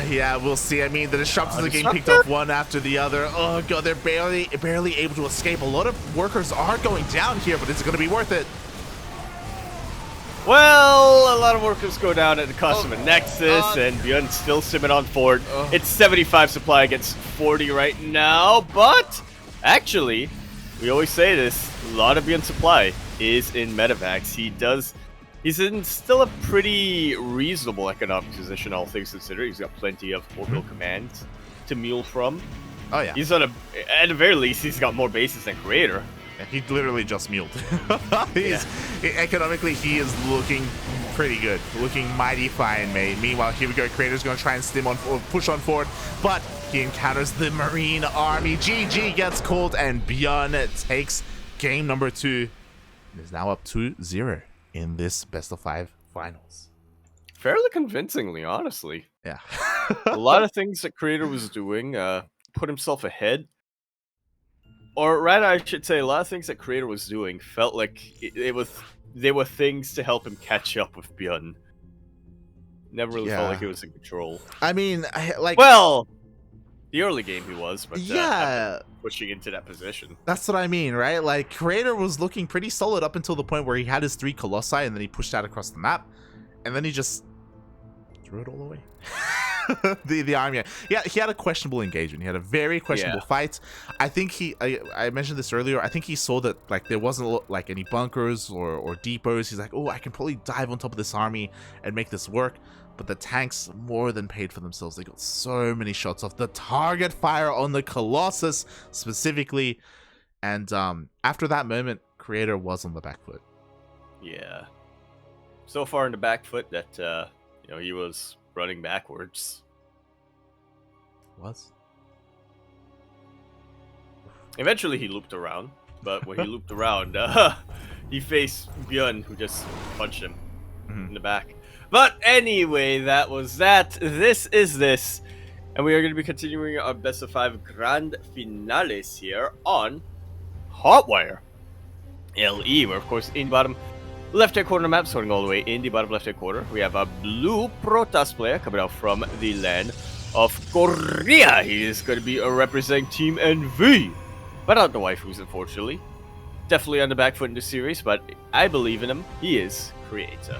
Yeah, we'll see. I mean, the Disruptors are getting picked off one after the other. Oh god, they're barely able to escape. A lot of workers are going down here, but is it going to be worth it? Well, a lot of workers go down at the cost of a Nexus, and ByuN still simming on forward. It's 75 supply against 40 right now, but actually, we always say this, a lot of ByuN supply is in Medivacs. He's in still a pretty reasonable economic position, all things considered. He's got plenty of orbital commands to mule from. Oh yeah. He's at the very least, he's got more bases than Creator. Yeah, he literally just muled. Economically, he is looking pretty good, looking mighty fine, mate. Meanwhile, here we go. Creator's going to try and stim on, or push on forward, but he encounters the Marine Army. GG gets called, and ByuN takes game number 2. It is now up 2-0 in this best-of-5 finals. Fairly convincingly, honestly. Yeah. A lot of things that Creator was doing put himself ahead. Or rather, I should say, a lot of things that Creator was doing felt like they were things to help him catch up with ByuN. Never really felt like he was in control. I mean, well, the early game he was, but yeah, pushing into that position. That's what I mean, right? Like, Creator was looking pretty solid up until the point where he had his 3 Colossi, and then he pushed out across the map, and then he just threw it all away. the army. Yeah, he had a questionable engagement. He had a very questionable fight. I think I mentioned this earlier. I think he saw that like there wasn't like any bunkers or depots. He's like, oh, I can probably dive on top of this army and make this work. But the tanks more than paid for themselves. They got so many shots off. The target fire on the Colossus specifically. And after that moment, Creator was on the back foot. Yeah. So far in the back foot that he was running backwards. Was? Eventually he looped around, but when he looped around, he faced ByuN, who just punched him in the back. But anyway, that was that. This is this. And we are going to be continuing our best of 5 grand finales here on Hotwire LE. We're of course in bottom left-hand corner map, starting all the way in the bottom left-hand corner. We have a blue Protoss player coming out from the land of Korea. He is going to be representing Team NV. But not the waifus, unfortunately. Definitely on the back foot in the series, but I believe in him. He is Creator.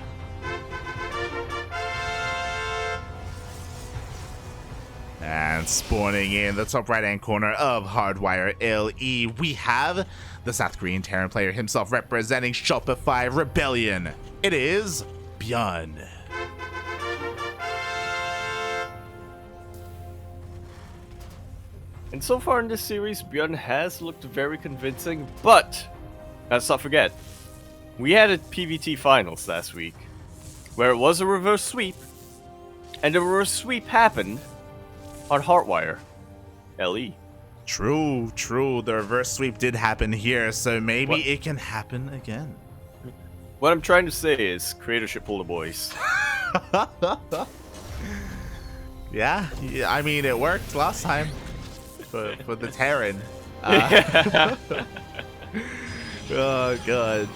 And spawning in the top right-hand corner of Hardwire LE, we have the South Korean Terran player himself representing Shopify Rebellion. It is ByuN. And so far in this series, ByuN has looked very convincing, but let's not forget, we had a PVT finals last week, where it was a reverse sweep, and the reverse sweep happened on Hardwire LE. True, true. The reverse sweep did happen here, so maybe What? it can happen again. What I'm trying to say is, Creator should pull the boys. Yeah, I mean, it worked last time for the Terran. Oh, God.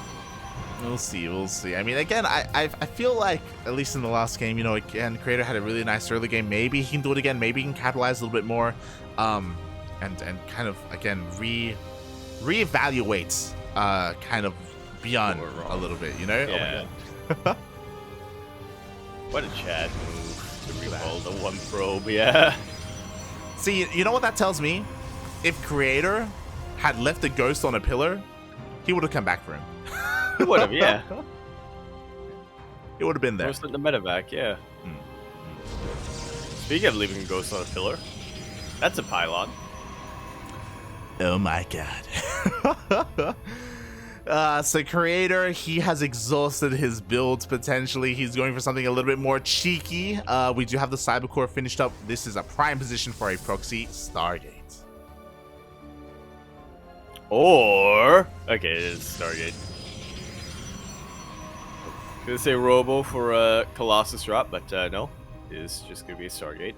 We'll see, we'll see. I mean, again, I feel like, at least in the last game, you know, again, Creator had a really nice early game. Maybe he can do it again. Maybe he can capitalize a little bit more. And kind of, again, reevaluate kind of ByuN a little bit, you know? Yeah. Oh, my God. What a Chad move to reroll the one probe, yeah. See, you know what that tells me? If Creator had left a ghost on a pillar, he would have come back for him. He would have, yeah. It would have been there. Ghost in the medevac, yeah. Speaking of leaving a ghost on a pillar, that's a pylon. Oh my God. So Creator, he has exhausted his builds potentially. He's going for something a little bit more cheeky. We do have the Cybercore finished up. This is a prime position for a proxy Stargate. Or, okay, it is Stargate. Gonna say Robo for a Colossus drop, but no, it is just gonna be a Stargate.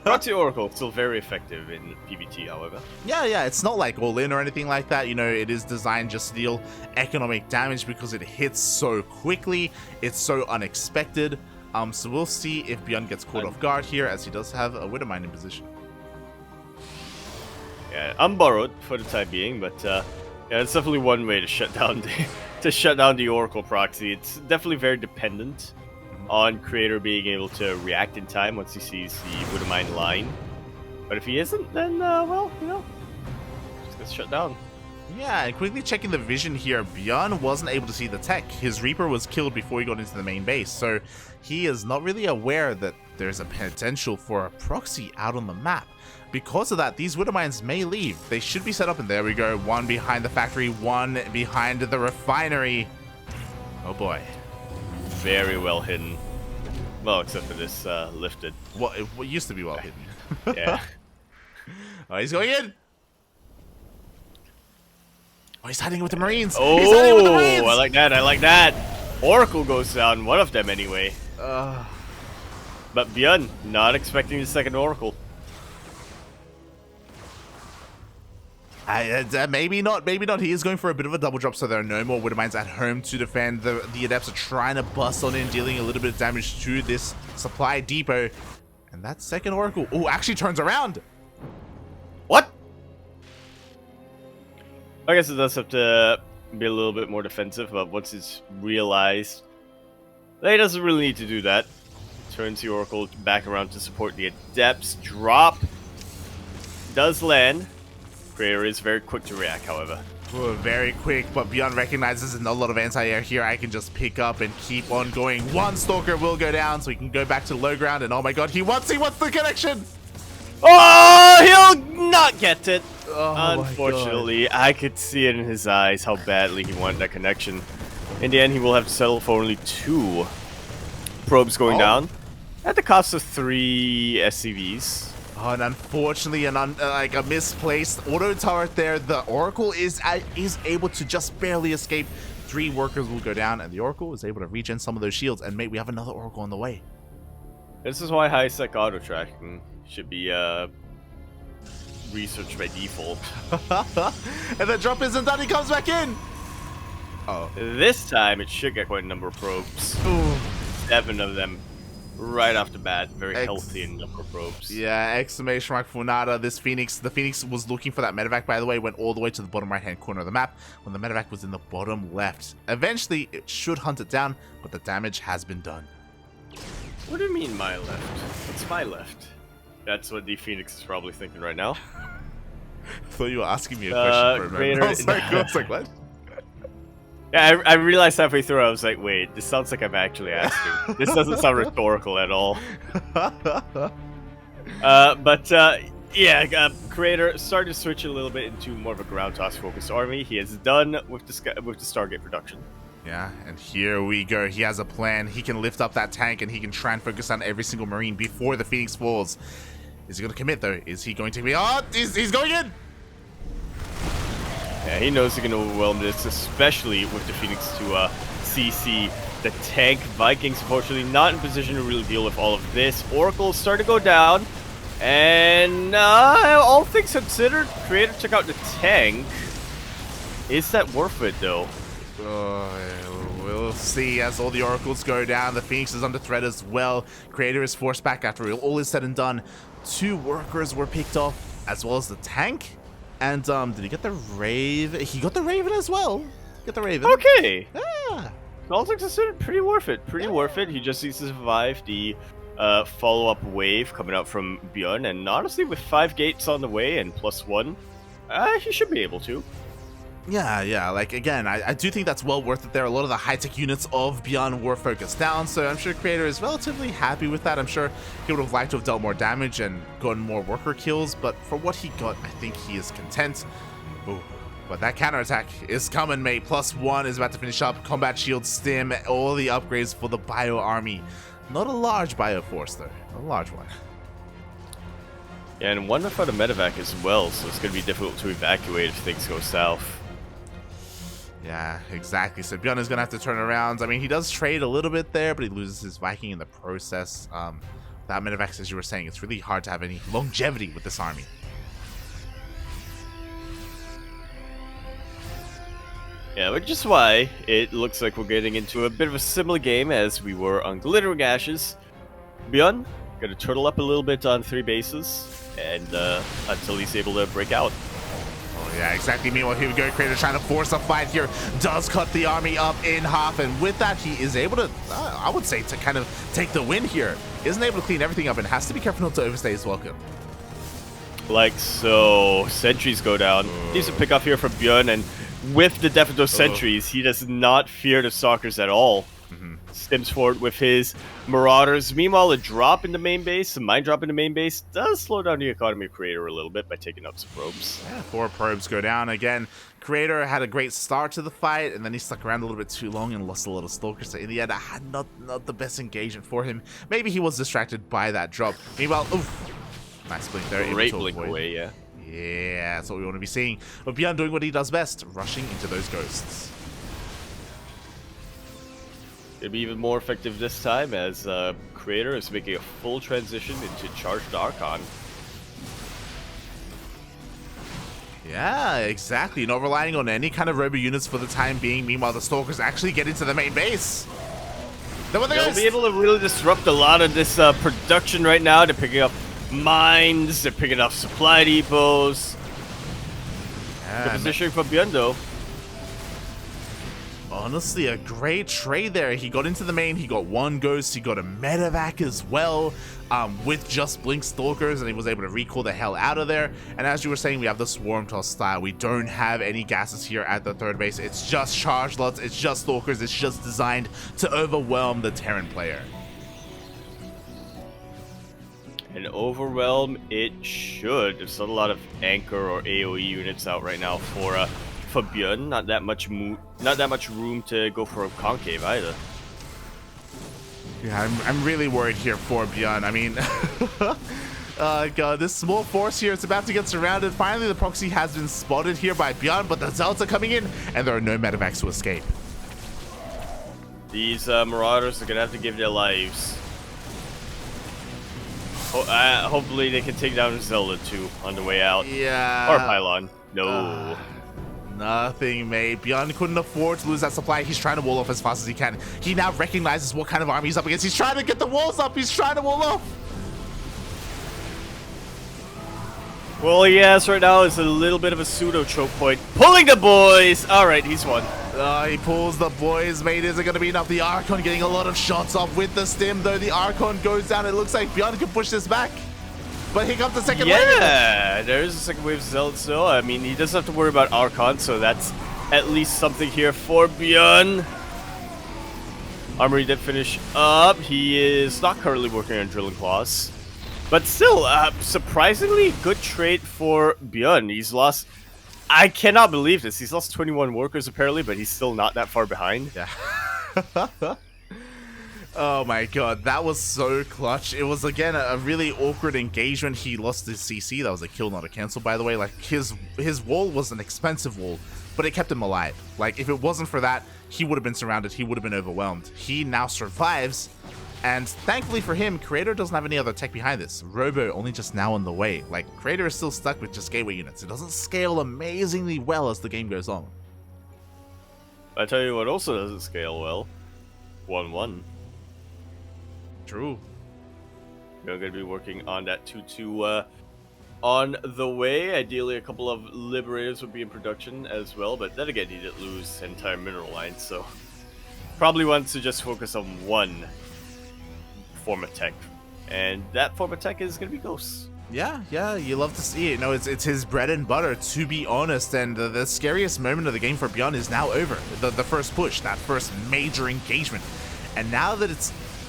Proxy Oracle, still very effective in PvT, however. Yeah, it's not like all in or anything like that. You know, it is designed just to deal economic damage because it hits so quickly. It's so unexpected. So we'll see if ByuN gets caught off guard here, as he does have a Widowmine in position. Yeah, unborrowed for the time being, but yeah, it's definitely one way to shut down the Oracle proxy. It's definitely very dependent on Creator being able to react in time once he sees the Widowmine line. But if he isn't, then well, you know, just gets shut down. Yeah, and quickly checking the vision here, ByuN wasn't able to see the tech. His Reaper was killed before he got into the main base, so he is not really aware that there's a potential for a proxy out on the map. Because of that, these Widowmines may leave. They should be set up, and there we go. One behind the factory, one behind the refinery. Oh boy. Very well hidden. Well, except for this lifted. What used to be well hidden. Yeah. Oh, he's going in. Oh, he's hiding with the Marines. He's hiding with the Marines. I like that. I like that. Oracle goes down. One of them, anyway. But ByuN, not expecting the second Oracle. Maybe not. Maybe not. He is going for a bit of a double drop, so there are no more Widowmines at home to defend. The Adepts are trying to bust on in, dealing a little bit of damage to this supply depot. And that second Oracle, actually turns around. What? I guess it does have to be a little bit more defensive, but once it's realized that he doesn't really need to do that, turns the Oracle back around to support the Adepts. Drop does land. Creator is very quick to react, however. Very quick, but ByuN recognizes there's not a lot of anti-air here. I can just pick up and keep on going. One Stalker will go down, so he can go back to low ground, and oh my god, he wants the connection! Oh, he'll not get it. Oh, unfortunately, I could see it in his eyes how badly he wanted that connection. In the end, he will have to settle for only 2 probes going down at the cost of 3 SCVs. Oh, and unfortunately, like a misplaced auto turret there. The Oracle is able to just barely escape. 3 workers will go down, and the Oracle is able to regen some of those shields. And mate, we have another Oracle on the way. This is why high-sec auto tracking should be researched by default. And the drop isn't done. He comes back in. Oh, this time it should get quite a number of probes. Ooh. 7 of them. Right off the bat, very healthy in number of probes. Yeah, exclamation mark Funada. The Phoenix was looking for that medevac, by the way, went all the way to the bottom right-hand corner of the map when the medevac was in the bottom left. Eventually, it should hunt it down, but the damage has been done. What do you mean, my left? It's my left. That's what the Phoenix is probably thinking right now. I thought you were asking me a question for a moment. I was like, what? Yeah, I realized halfway through, I was like, wait, this sounds like I'm actually asking. This doesn't sound rhetorical at all. Creator started to switch a little bit into more of a ground toss focused army. He is done with the Stargate production. Yeah, and here we go. He has a plan. He can lift up that tank, and he can try and focus on every single Marine before the Phoenix falls. Is he going to commit, though? Is he going to be... Oh, he's going in! Yeah, he knows he can overwhelm this, especially with the Phoenix to CC the tank. Vikings, unfortunately, not in position to really deal with all of this. Oracle's starting to go down. And all things considered, Creator took out the tank. Is that worth it, though? We'll see as all the Oracles go down. The Phoenix is under threat as well. Creator is forced back after all is said and done. 2 workers were picked off, as well as the tank. And did he get the Raven? He got the Raven as well. Get the Raven. Okay. Yeah. All things considered, pretty worth it. Pretty worth it. He just needs to survive the follow-up wave coming out from ByuN. And honestly, with 5 gates on the way and +1, he should be able to. Yeah, like, again, I do think that's well worth it there. A lot of the high-tech units of ByuN were focused down, so I'm sure Creator is relatively happy with that. I'm sure he would have liked to have dealt more damage and gotten more worker kills, but for what he got, I think he is content. Ooh, but that counterattack is coming, mate. +1 is about to finish up. Combat Shield, Stim, all the upgrades for the Bio Army. Not a large Bio Force, though. A large one. Yeah, and one without a medevac as well, so it's going to be difficult to evacuate if things go south. Yeah, exactly. So ByuN is going to have to turn around. I mean, he does trade a little bit there, but he loses his Viking in the process. Without medevacs, as you were saying, it's really hard to have any longevity with this army. Yeah, which is why it looks like we're getting into a bit of a similar game as we were on Glittering Ashes. ByuN going to turtle up a little bit on 3 bases and until he's able to break out. Yeah, exactly. Meanwhile, here we go. Creator trying to force a fight here. Does cut the army up in half. And with that, he is able to, I would say, to kind of take the win here. Isn't able to clean everything up and has to be careful not to overstay his welcome. Like so. Sentries go down. Decent pick off here from ByuN. And with the death of those sentries, he does not fear the Stalkers at all. Stims forward with his Marauders. Meanwhile, a drop in the main base, a mine drop in the main base, does slow down the economy of Creator a little bit by taking out some probes. Yeah, 4 probes go down again. Creator had a great start to the fight, and then he stuck around a little bit too long and lost a lot of Stalkers. So in the end, I had not the best engagement for him. Maybe he was distracted by that drop. Meanwhile, oof, nice blink there. Great blink away, yeah. Yeah, that's what we want to be seeing. But ByuN doing what he does best, rushing into those ghosts. It'll be even more effective this time as Creator is making a full transition into Charged Archon. Yeah, exactly. Not relying on any kind of robo units for the time being. Meanwhile, the Stalkers actually get into the main base. They'll be able to really disrupt a lot of this production right now. They're picking up mines, they're picking up supply depots. Yeah, Good positioning for ByuN though. Honestly, a great trade there. He got into the main, he got 1 ghost, he got a medevac as well, with just blink Stalkers, and he was able to recall the hell out of there. And as you were saying, we have the Swarm Toss style. We don't have any gases here at the 3rd base. It's just charge lots, it's just Stalkers, it's just designed to overwhelm the Terran player. And overwhelm it should. There's not a lot of anchor or AoE units out right now for ByuN. Not that much room to go for a concave either. Yeah, I'm really worried here for ByuN. I mean, God, this small force here is about to get surrounded. Finally, the proxy has been spotted here by ByuN, but the Zealots are coming in, and there are no medevacs to escape. These Marauders are gonna have to give their lives. Hopefully they can take down Zelda too on the way out. Yeah. Or Pylon. No. Nothing, mate. ByuN couldn't afford to lose that supply. He's trying to wall off as fast as he can. He now recognizes what kind of army he's up against. He's trying to get the walls up. He's trying to wall off. Well, yes, right now it's a little bit of a pseudo choke point. Pulling the boys. All right, he's won. He pulls the boys, mate. Is it going to be enough? The Archon getting a lot of shots off with the stim, though. The Archon goes down. It looks like ByuN can push this back. But here comes the second wave. Yeah, there's a second wave of Zealots, though. I mean, he doesn't have to worry about Archon, so that's at least something here for ByuN. Armory did finish up. He is not currently working on Drilling Claws. But still, surprisingly good trade for ByuN. He's lost... I cannot believe this. He's lost 21 workers, apparently, but he's still not that far behind. Yeah. Oh my god, that was so clutch. It was again a really awkward engagement. He lost his CC. That was a kill, not a cancel, by the way. Like his wall was an expensive wall, but it kept him alive. Like if it wasn't for that, he would have been surrounded. He would have been overwhelmed. He now survives, and thankfully for him, Creator doesn't have any other tech behind this. Robo only just now on the way. Like Creator is still stuck with just gateway units. It doesn't scale amazingly well as the game goes on. I tell you what also doesn't scale well. 1-1. True. We're going to be working on that 2-2 on the way. Ideally, a couple of Liberators would be in production as well, but then again, he did lose entire mineral line, so probably wants to just focus on one form of tech, and that form of tech is going to be Ghosts. Yeah, you love to see it. You know, it's his bread and butter, to be honest, and the scariest moment of the game for ByuN is now over. The first push, that first major engagement, and now that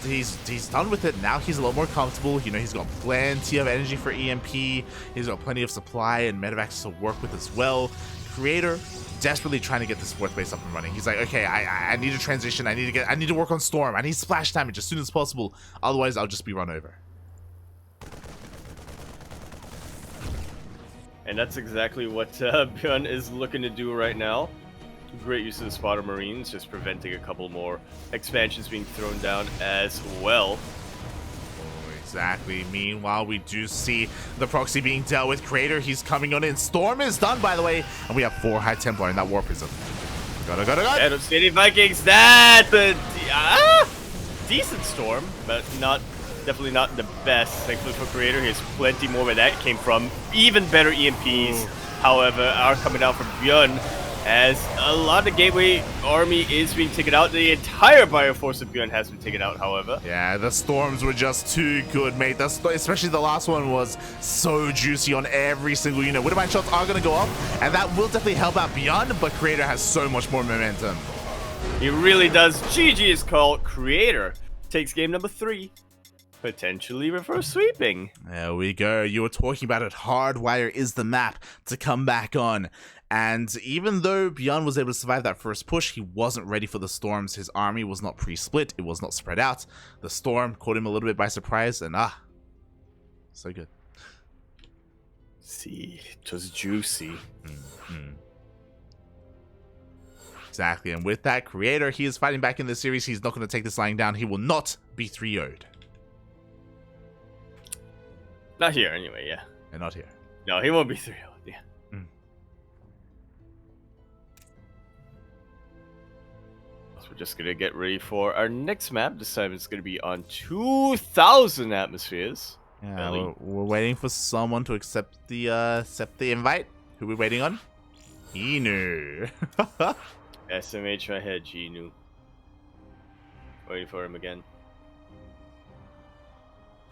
he's done with it, now he's a lot more comfortable. You know, he's got plenty of energy for EMP, he's got plenty of supply and medevacs to work with as well. Creator desperately trying to get this fourth base up and running. He's like, okay, I need a transition, I need to work on Storm, I need splash damage as soon as possible, otherwise I'll just be run over. And that's exactly what ByuN is looking to do right now. Great use of the Spotter Marines, just preventing a couple more expansions being thrown down as well. Oh, exactly. Meanwhile, we do see the proxy being dealt with. Creator, he's coming on in. Storm is done, by the way. And we have 4 High Templar in that War Prism. Go. I don't see any Vikings. That's a decent Storm, but definitely not the best. Thankfully for Creator, he has plenty more where that came from. Even better EMPs, however, are coming out from ByuN, as a lot of the Gateway army is being taken out. The entire Bioforce of ByuN has been taken out, however. Yeah, the Storms were just too good, mate. Especially the last one was so juicy on every single unit. Widowmine shots are going to go off, and that will definitely help out ByuN, but Creator has so much more momentum. He really does. GG is called. Creator takes game number 3. Potentially reverse sweeping. There we go. You were talking about it. Hardwire is the map to come back on. And even though ByuN was able to survive that first push, he wasn't ready for the Storms. His army was not pre-split. It was not spread out. The Storm caught him a little bit by surprise, and so good. See, it was juicy. Exactly. And with that, Creator, he is fighting back in the series. He's not going to take this lying down. He will not be 3-0'd. Not here, anyway, yeah. And not here. No, he won't be 3-0, yeah. So we're just gonna get ready for our next map. This time it's gonna be on 2,000 atmospheres. Yeah, we're waiting for someone to accept the invite. Who are we waiting on? Inu. SMH my head, Genu. Waiting for him again.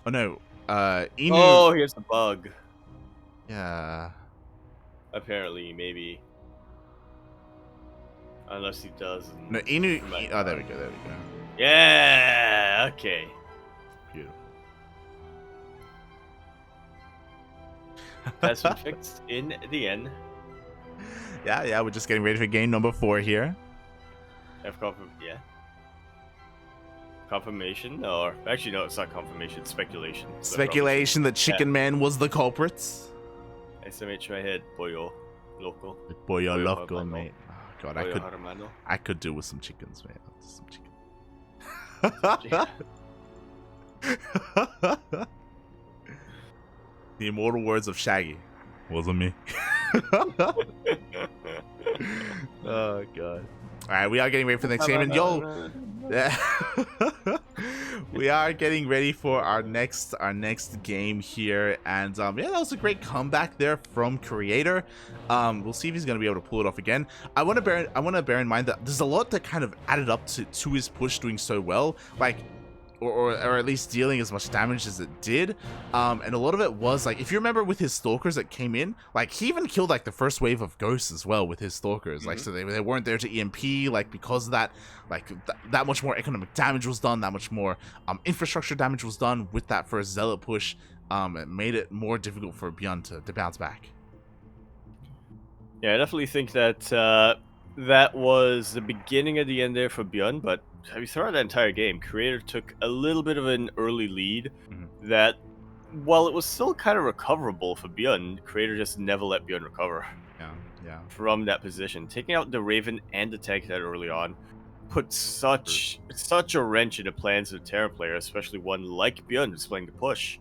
Oh no. Inu. Oh, here's the bug. Yeah. Apparently, maybe. Unless he does. No, Inu. Oh, there we go. Yeah. Okay. Beautiful. That's been fixed in the end. Yeah. We're just getting ready for game number 4 here. Yeah. Confirmation, or actually no, it's not confirmation. It's speculation. Speculation that Chicken Man was the culprit. SMH my head, Boyo local. Boyo local, mate. Oh god, Boyo I could do with some chickens, mate. Some chicken. The immortal words of Shaggy. Wasn't me. Oh god. Alright, we are getting ready for the next game, and yo, we are getting ready for our next game here, and yeah, that was a great comeback there from Creator. We'll see if he's gonna be able to pull it off again. I want to bear in mind that there's a lot that kind of added up to his push doing so well, like. Or at least dealing as much damage as it did, and a lot of it was like, if you remember with his stalkers that came in, like he even killed like the first wave of ghosts as well with his stalkers, like so they weren't there to EMP, like because of that, like that much more economic damage was done, that much more infrastructure damage was done with that first zealot push. It made it more difficult for ByuN to bounce back. Yeah, I definitely think that that was the beginning of the end there for ByuN, but throughout that entire game, Creator took a little bit of an early lead Mhm. that, while it was still kind of recoverable for ByuN, Creator just never let ByuN recover Yeah, yeah. from that position. Taking out the Raven and the tank that early on put such a wrench in the plans of the Terran player, especially one like ByuN who's playing the push.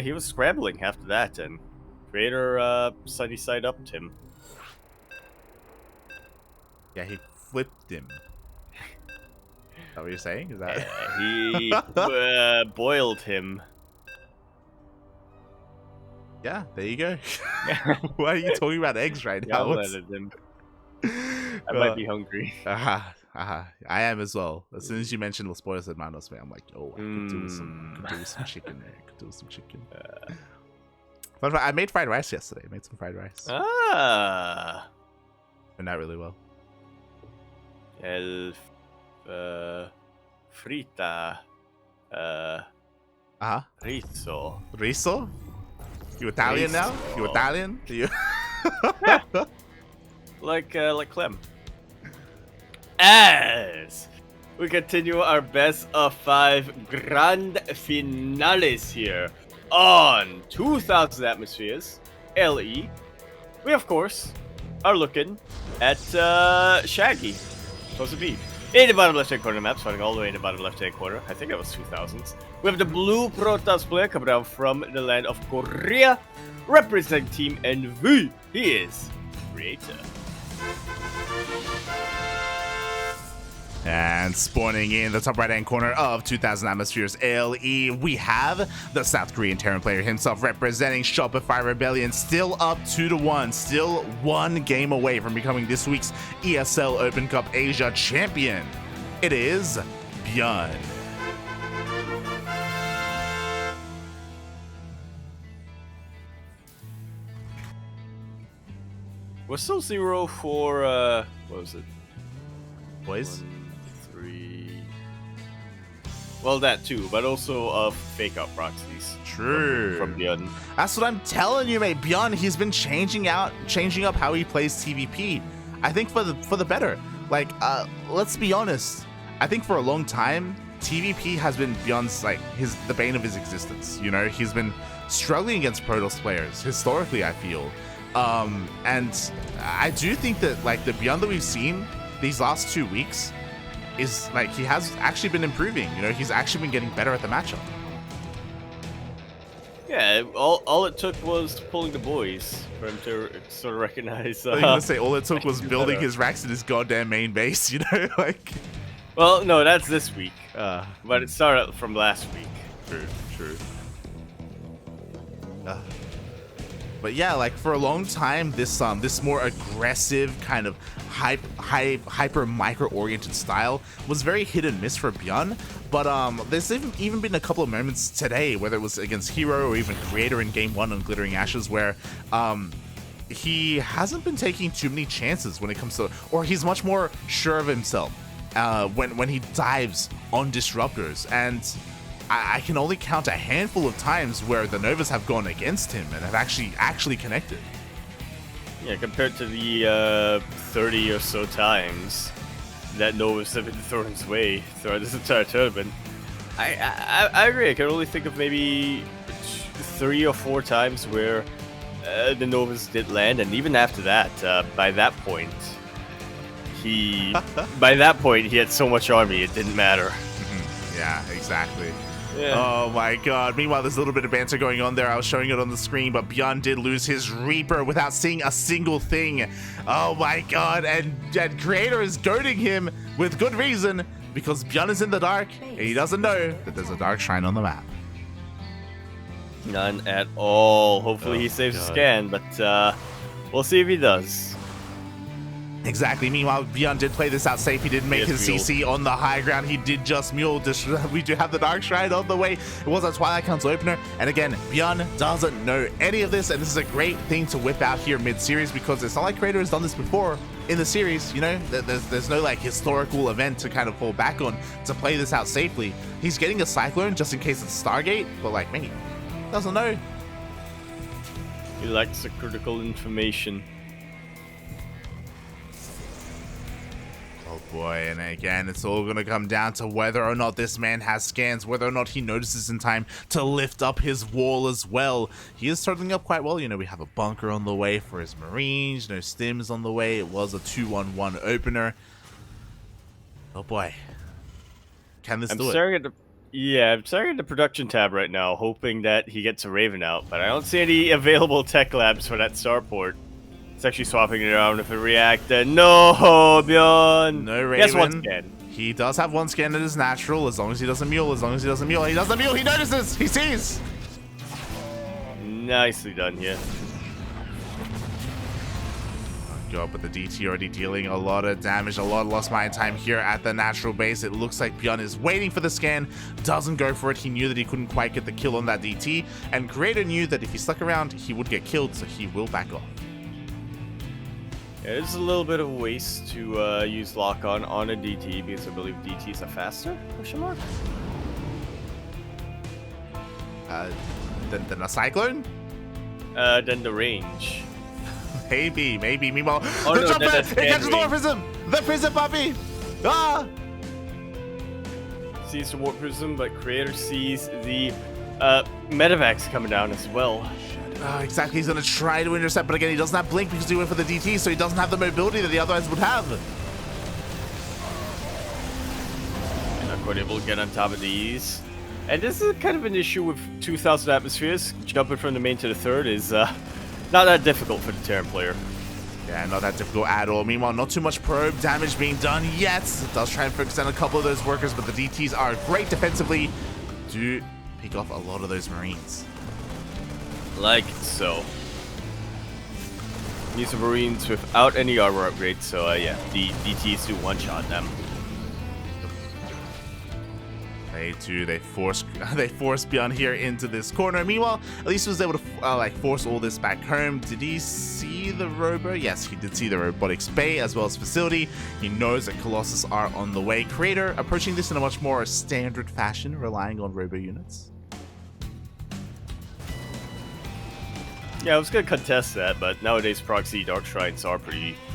He was scrambling after that, and Creator sunny side upped him. Yeah, he flipped him. Is that what you're saying? Is that He boiled him. Yeah, there you go. Why are you talking about eggs right now? Yelled at him. I might be hungry. I am as well. As soon as you mentioned Los Pollos Hermanos, man, I'm like, oh, I could do with some chicken, man. Could do with some chicken. But I made fried rice yesterday. I made some fried rice. Ah. Turned out really well. El frita riso. Riso? You Italian now? You Riso. Italian? You Like Clem. As we continue our best of 5 grand finales here on 2000 Atmospheres LE, we of course are looking at Shaggy. Supposed to be in the bottom left hand corner of the map, starting all the way in the bottom left hand corner. I think that was 2000s. We have the blue Protoss player coming down from the land of Korea, representing Team NV. He is Creator. And spawning in the top right-hand corner of 2000 Atmospheres LE, we have the South Korean Terran player himself representing Shopify Rebellion, still up 2-1, still one game away from becoming this week's ESL Open Cup Asia champion. It is ByuN. We're still 0 for, what was it? Boys? 1, 3. Well, that too, but also of fake out proxies. True. From ByuN. That's what I'm telling you, mate. ByuN, he's been changing up how he plays TvP. I think for the better. Like, let's be honest. I think for a long time, TvP has been ByuN's the bane of his existence. You know, he's been struggling against Protoss players historically, I feel. And I do think that the ByuN that we've seen these last 2 weeks is he has actually been improving. You know, he's actually been getting better at the matchup. Yeah, all it took was pulling the boys for him to sort of recognize. I was gonna say all it took was building his racks in his goddamn main base. You know, Well, no, that's this week. But it started from last week. True. But yeah, for a long time, this more aggressive kind of hyper micro oriented style was very hit and miss for ByuN. But there's even been a couple of moments today, whether it was against Hero or even Creator in Game 1 on Glittering Ashes, where he hasn't been taking too many chances when it comes to, or he's much more sure of himself when he dives on disruptors. And I can only count a handful of times where the Novas have gone against him and have actually connected. Yeah, compared to the 30 or so times that Novas have been thrown his way throughout this entire tournament, I agree. I can only think of maybe 3 or 4 times where the Novas did land, and even after that, by that point he had so much army it didn't matter. Yeah, exactly. Yeah. Oh my god. Meanwhile, there's a little bit of banter going on there. I was showing it on the screen, but ByuN did lose his Reaper without seeing a single thing. Oh my god. And Creator is goading him with good reason, because ByuN is in the dark and he doesn't know that there's a dark shrine on the map. None at all. Hopefully he saves the scan, but we'll see if he does. Exactly. Meanwhile, ByuN did play this out safe. He didn't make his CC on the high ground. He did just mule. We do have the Dark Shrine on the way. It was a Twilight Council opener. And again, ByuN doesn't know any of this. And this is a great thing to whip out here mid-series, because it's not like Creator has done this before in the series. You know, there's no historical event to kind of fall back on to play this out safely. He's getting a Cyclone just in case it's Stargate, but mate, doesn't know. He lacks the critical information. boy, and again, it's all gonna come down to whether or not this man has scans, whether or not he notices in time to lift up his wall as well. He is turtling up quite well. You know, we have a bunker on the way for his Marines, no stims on the way. It was a 2-1-1 opener. Oh boy. Can this do it? I'm staring at the production tab right now, hoping that he gets a Raven out, but I don't see any available tech labs for that starport. It's actually swapping it around with a reactor. No, ByuN! No Raven. He has one scan. He does have one scan that is natural, as long as he doesn't mule, as long as he doesn't mule. He doesn't mule, he notices! He sees! Nicely done here. God, but the DT already dealing a lot of damage, a lot of lost mine time here at the natural base. It looks like ByuN is waiting for the scan, doesn't go for it. He knew that he couldn't quite get the kill on that DT, and Creator knew that if he stuck around, he would get killed, so he will back off. Yeah, it's a little bit of a waste to use lock on a DT, because I believe DTs are faster, question mark? Than a Cyclone? Than the range. Maybe. Meanwhile, oh, the no, jumper! that's It catches the range. Prism! The Prism puppy! Ah! Sees the Warp Prism, but Creator sees the Medevacs coming down as well. Exactly, he's going to try to intercept, but again, he doesn't have Blink because he went for the DT, so he doesn't have the mobility that the other guys would have. Not quite able to get on top of these. And this is kind of an issue with 2,000 atmospheres. Jumping from the main to the third is not that difficult for the Terran player. Yeah, not that difficult at all. Meanwhile, not too much probe damage being done yet. It does try and focus on a couple of those workers, but the DTs are great defensively to pick off a lot of those Marines. Like so. These are Marines without any armor upgrades, so yeah, the DTs do one-shot them. They force ByuN here into this corner. Meanwhile, at least he was able to force all this back home. Did he see the robo? Yes, he did see the robotics bay as well as facility. He knows that Colossus are on the way. Creator approaching this in a much more standard fashion, relying on robo units. Yeah, I was gonna contest that, but nowadays proxy dark shrines are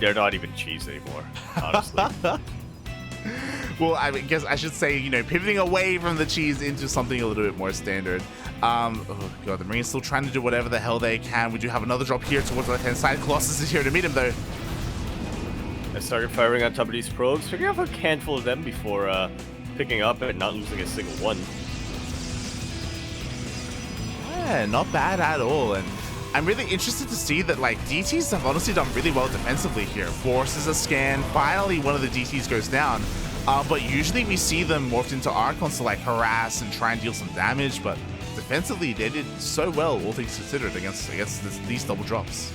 they're not even cheese anymore, honestly. Well, I guess I should say, you know, pivoting away from the cheese into something a little bit more standard. Oh god, the Marines still trying to do whatever the hell they can. We do have another drop here towards the left-hand side. Colossus is here to meet him, though. I started firing on top of these probes, picking up a handful of them before picking up and not losing a single one. Yeah, not bad at all. And I'm really interested to see that, like, DTs have honestly done really well defensively here. Forces a scan. Finally, one of the DTs goes down. But usually we see them morphed into Archons to, like, harass and try and deal some damage. But defensively, they did so well, all things considered, against these double drops.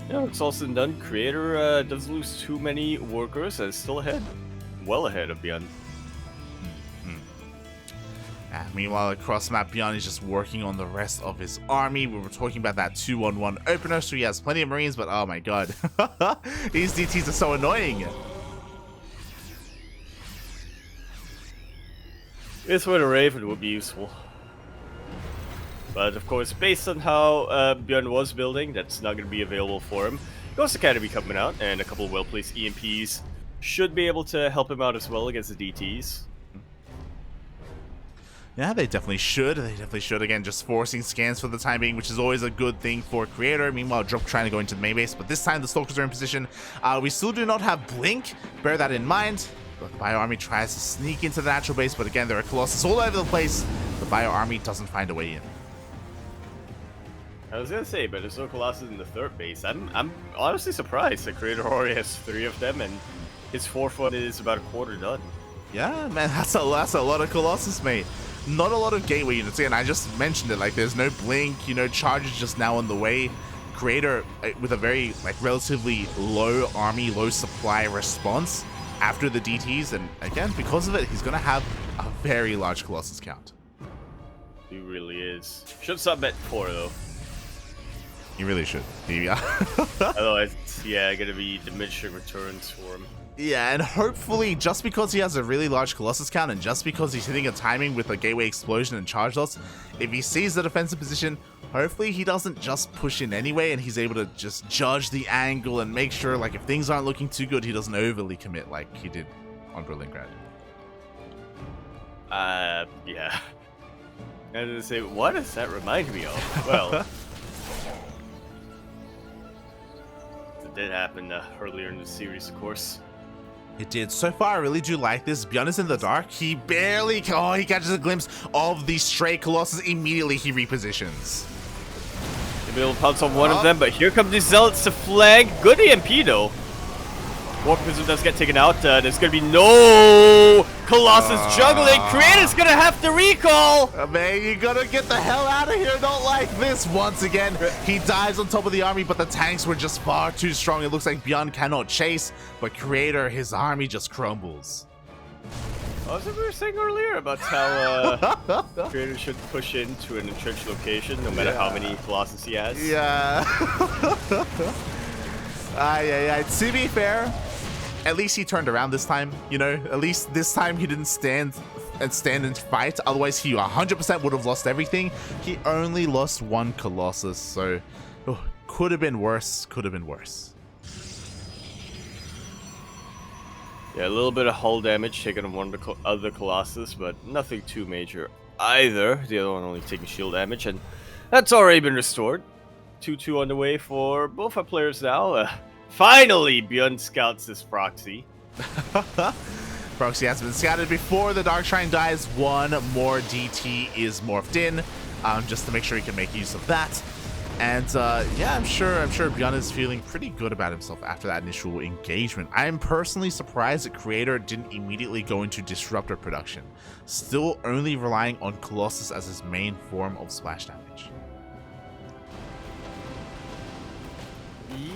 Yeah, it's all said and done. Creator doesn't lose too many workers and is still ahead. Well ahead of ByuN. Meanwhile, across map, ByuN is just working on the rest of his army. We were talking about that 2-1-1 opener, so he has plenty of Marines, but oh my god. These DTs are so annoying. This one a Raven would be useful. But of course, based on how ByuN was building, that's not going to be available for him. Ghost Academy coming out, and a couple of well-placed EMPs should be able to help him out as well against the DTs. Yeah, they definitely should. They definitely should. Again, just forcing scans for the time being, which is always a good thing for Creator. Meanwhile, Drop trying to go into the main base, but this time the Stalkers are in position. We still do not have Blink. Bear that in mind. The Bio Army tries to sneak into the natural base, but again, there are Colossus all over the place. The Bio Army doesn't find a way in. I was gonna say, but there's no Colossus in the third base. I'm honestly surprised that Creator already has 3 of them, and his 4th one is about a quarter done. Yeah, man, that's a lot of Colossus, mate. Not a lot of gateway units. And I just mentioned it, like, there's no Blink, you know, Charge is just now on the way. Creator with a very, like, relatively low army, low supply response after the DTs, and again, because of it, he's gonna have a very large Colossus count. He really is. Should sub at 4 though. He really should. Yeah. Otherwise, yeah, gonna be diminishing returns for him. Yeah, and hopefully, just because he has a really large Colossus count and just because he's hitting a timing with a Gateway Explosion and Charge Loss, if he sees the defensive position, hopefully he doesn't just push in anyway and he's able to just judge the angle and make sure, like, if things aren't looking too good, he doesn't overly commit like he did on Berlingrad. Yeah. I was gonna say, what does that remind me of? Well, it did happen earlier in the series, of course. It did. So far, I really do like this. ByuN is in the dark. He barely... Oh, he catches a glimpse of the stray Colossus. Immediately, he repositions. Maybe he'll pounce on one of them, but here come the Zealots to flag. Good EMP, though. Warp Prism does get taken out. There's going to be no Colossus juggling. Creator's going to have to recall. Man, you gotta get the hell out of here. Not like this. Once again, he dives on top of the army, but the tanks were just far too strong. It looks like ByuN cannot chase, but Creator, his army just crumbles. What was it we were saying earlier about how Creator should push into an entrenched location no matter how many Colossus he has? Yeah. To be fair, at least he turned around this time, you know? At least this time he didn't stand and fight. Otherwise, he 100% would have lost everything. He only lost one Colossus, so could have been worse. Could have been worse. Yeah, a little bit of hull damage taken on one of the other Colossus, but nothing too major either. The other one only taking shield damage, and that's already been restored. 2-2 on the way for both our players now. Finally, ByuN scouts this proxy. Proxy has been scouted before the Dark Shrine dies. One more DT is morphed in, just to make sure he can make use of that. And yeah, I'm sure ByuN is feeling pretty good about himself after that initial engagement. I am personally surprised that Creator didn't immediately go into Disruptor production, still only relying on Colossus as his main form of splash damage.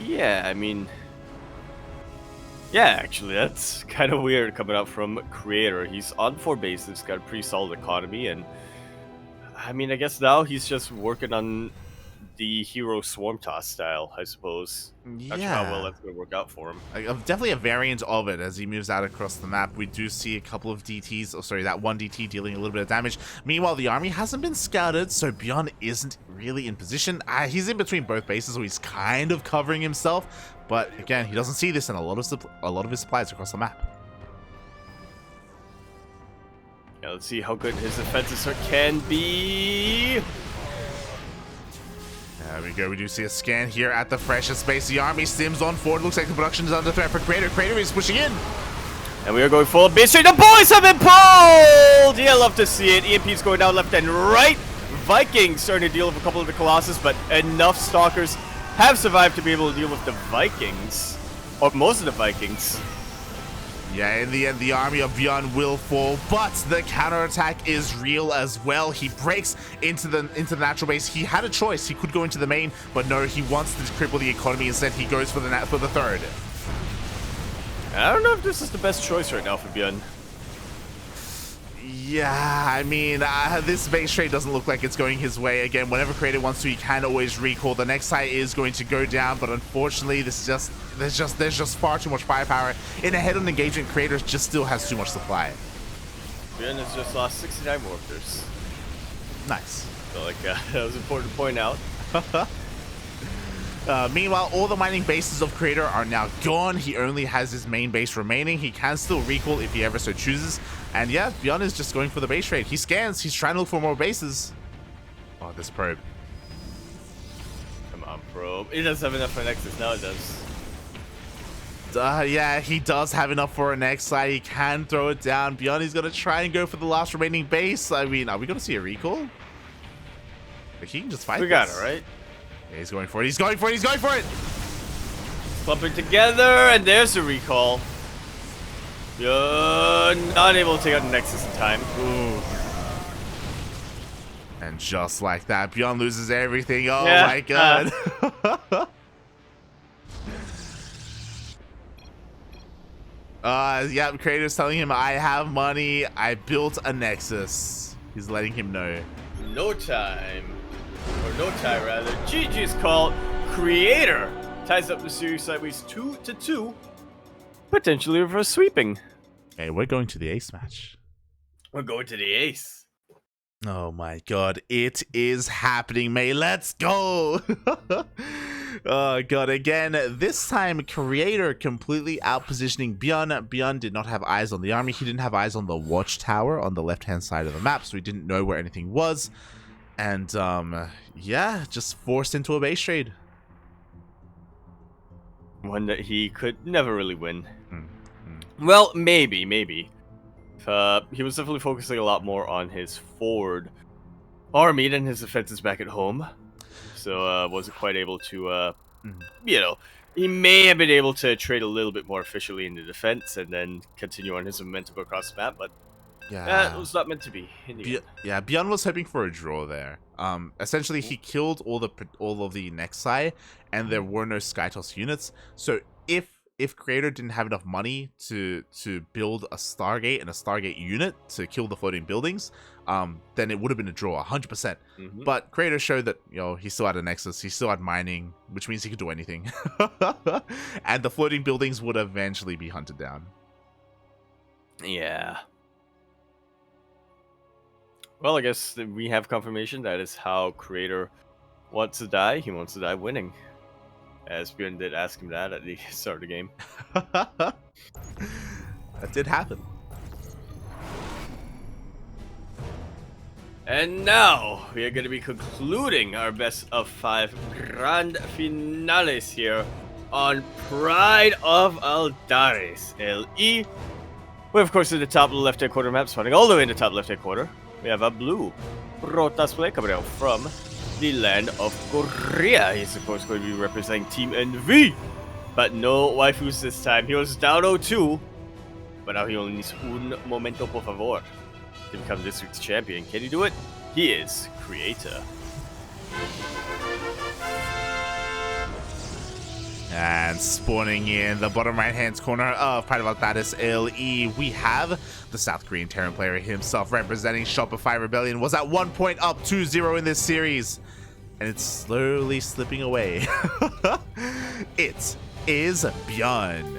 Yeah, I mean... Yeah, actually, that's kind of weird coming out from Creator. He's on 4 bases, got a pretty solid economy, and... I mean, I guess now he's just working on the hero Swarm Toss style, I suppose. Yeah. Not sure how well that's going to work out for him. Definitely a variant of it as he moves out across the map. We do see a couple of DTs, oh sorry, that one DT dealing a little bit of damage. Meanwhile, the army hasn't been scouted, so ByuN isn't really in position. He's in between both bases, so he's kind of covering himself. But again, he doesn't see this in a lot of his supplies across the map. Yeah, let's see how good his defenses can be. There we go. We do see a scan here at the freshest space. The army stims on forward. Looks like the production is under threat for Creator. Creator is pushing in. And we are going full base straight. The boys have been pulled! Yeah, love to see it. EMP's going down left and right. Vikings starting to deal with a couple of the Colossus, but enough Stalkers have survived to be able to deal with the Vikings. Or most of the Vikings. Yeah, in the end, the army of ByuN will fall, but the counterattack is real as well. He breaks into the natural base. He had a choice. He could go into the main, but no, he wants to cripple the economy. Instead, he goes for the third. I don't know if this is the best choice right now for ByuN. Yeah, I mean, this base trade doesn't look like it's going his way. Again, whenever Creator wants to, he can always recall. The next site is going to go down, but unfortunately, there's just far too much firepower. In a head-on engagement, Creator just still has too much supply. ByuN has just lost 69 morphers. Nice. So, like, that was important to point out. Meanwhile, all the mining bases of Creator are now gone. He only has his main base remaining. He can still recall if he ever so chooses. And yeah, ByuN is just going for the base trade. He scans. He's trying to look for more bases. Oh, this probe. Come on, probe. It doesn't have enough for Nexus. Now it does. Yeah, he does have enough for a next side. He can throw it down. ByuN is going to try and go for the last remaining base. I mean, are we going to see a recall? Like, he can just fight We got it, right? Yeah, he's going for it. He's going for it. He's going for it. Clumping together, and there's the recall. ByuN not able to take out the Nexus in time. Ooh. And just like that, ByuN loses everything. Oh yeah. My god. Yeah, Creator's telling him, I have money. I built a Nexus. He's letting him know. No time. Or no tie, rather. GG's call. Creator ties up the series sideways 2-2. potentially reverse sweeping. Hey, we're going to the ace match. We're going to the ace. Oh my god, it is happening, mate. Let's go. Oh god, again, this time Creator completely outpositioning ByuN. ByuN did not have eyes on the army. He didn't have eyes on the watchtower on the left-hand side of the map, so he didn't know where anything was. And, yeah, just forced into a base trade. One that he could never really win. Well, maybe. He was definitely focusing a lot more on his forward army than his defenses back at home. So, wasn't quite able to, you know, he may have been able to trade a little bit more efficiently in the defense and then continue on his momentum across the map, but yeah, it was not meant to be. In the end. Yeah, ByuN was hoping for a draw there. Essentially, he killed all of the Nexi, and there were no Skytoss units. So if Creator didn't have enough money to build a Stargate and a Stargate unit to kill the floating buildings, then it would have been a draw, 100%. But Creator showed that, you know, he still had a Nexus, he still had mining, which means he could do anything. And the floating buildings would eventually be hunted down. Yeah. Well, I guess we have confirmation that is how Creator wants to die. He wants to die winning. As ByuN did ask him that at the start of the game. That did happen. And now we are going to be concluding our best of 5 grand finales here on Pride of Aldares LE. We're of course in the top left-hand corner map, spawning all the way in the top left-hand corner. We have a blue Protoss player coming out from the land of Korea. He's of course going to be representing Team NV. But no waifus this time. He was down 0-2. But now he only needs un momento por favor to become this week's champion. Can he do it? He is Creator. And spawning in the bottom right-hand corner of Pride of Aldares LE, we have the South Korean Terran player himself representing Shopify Rebellion. Was at one point up 2-0 in this series, and it's slowly slipping away. It is ByuN.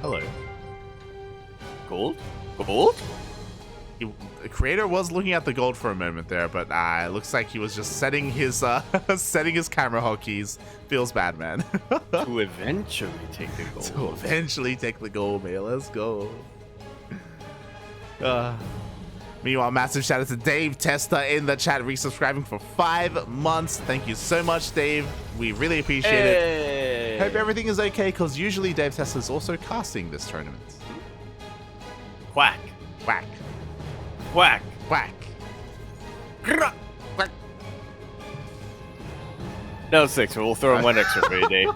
Hello. Gold? Gold? The Creator was looking at the gold for a moment there, but it looks like he was just setting his setting his camera hotkeys. Feels bad, man. To eventually take the gold. To eventually take the gold, man. Let's go. Meanwhile, massive shout out to Dave Testa in the chat, resubscribing for 5 months. Thank you so much, Dave. We really appreciate it. Hope everything is okay, because usually Dave Testa is also casting this tournament. Quack. Whack. Quack. Whack. Quack. No, 6. We'll throw in 1 extra for you, Dave.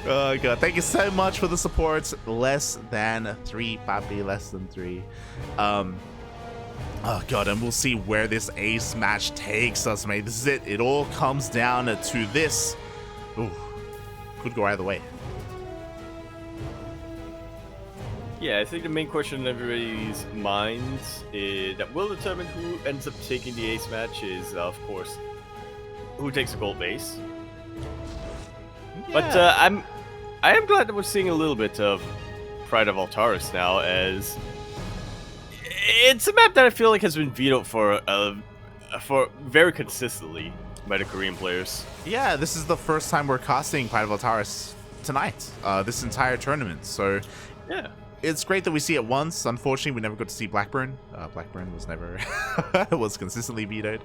Oh god, thank you so much for the support. Less than 3, papi, less than 3. Oh god, and we'll see where this ace match takes us, mate. This is it. It all comes down to this. Ooh, could go either way. Yeah, I think the main question in everybody's minds that will determine who ends up taking the ace match is, of course, who takes the gold base. Yeah. But I am glad that we're seeing a little bit of Pride of Aldares now, as it's a map that I feel like has been vetoed for very consistently by the Korean players. Yeah, this is the first time we're casting Pride of Aldares tonight, this entire tournament. So yeah. It's great that we see it once. Unfortunately, we never got to see Blackburn. Blackburn was never was consistently vetoed.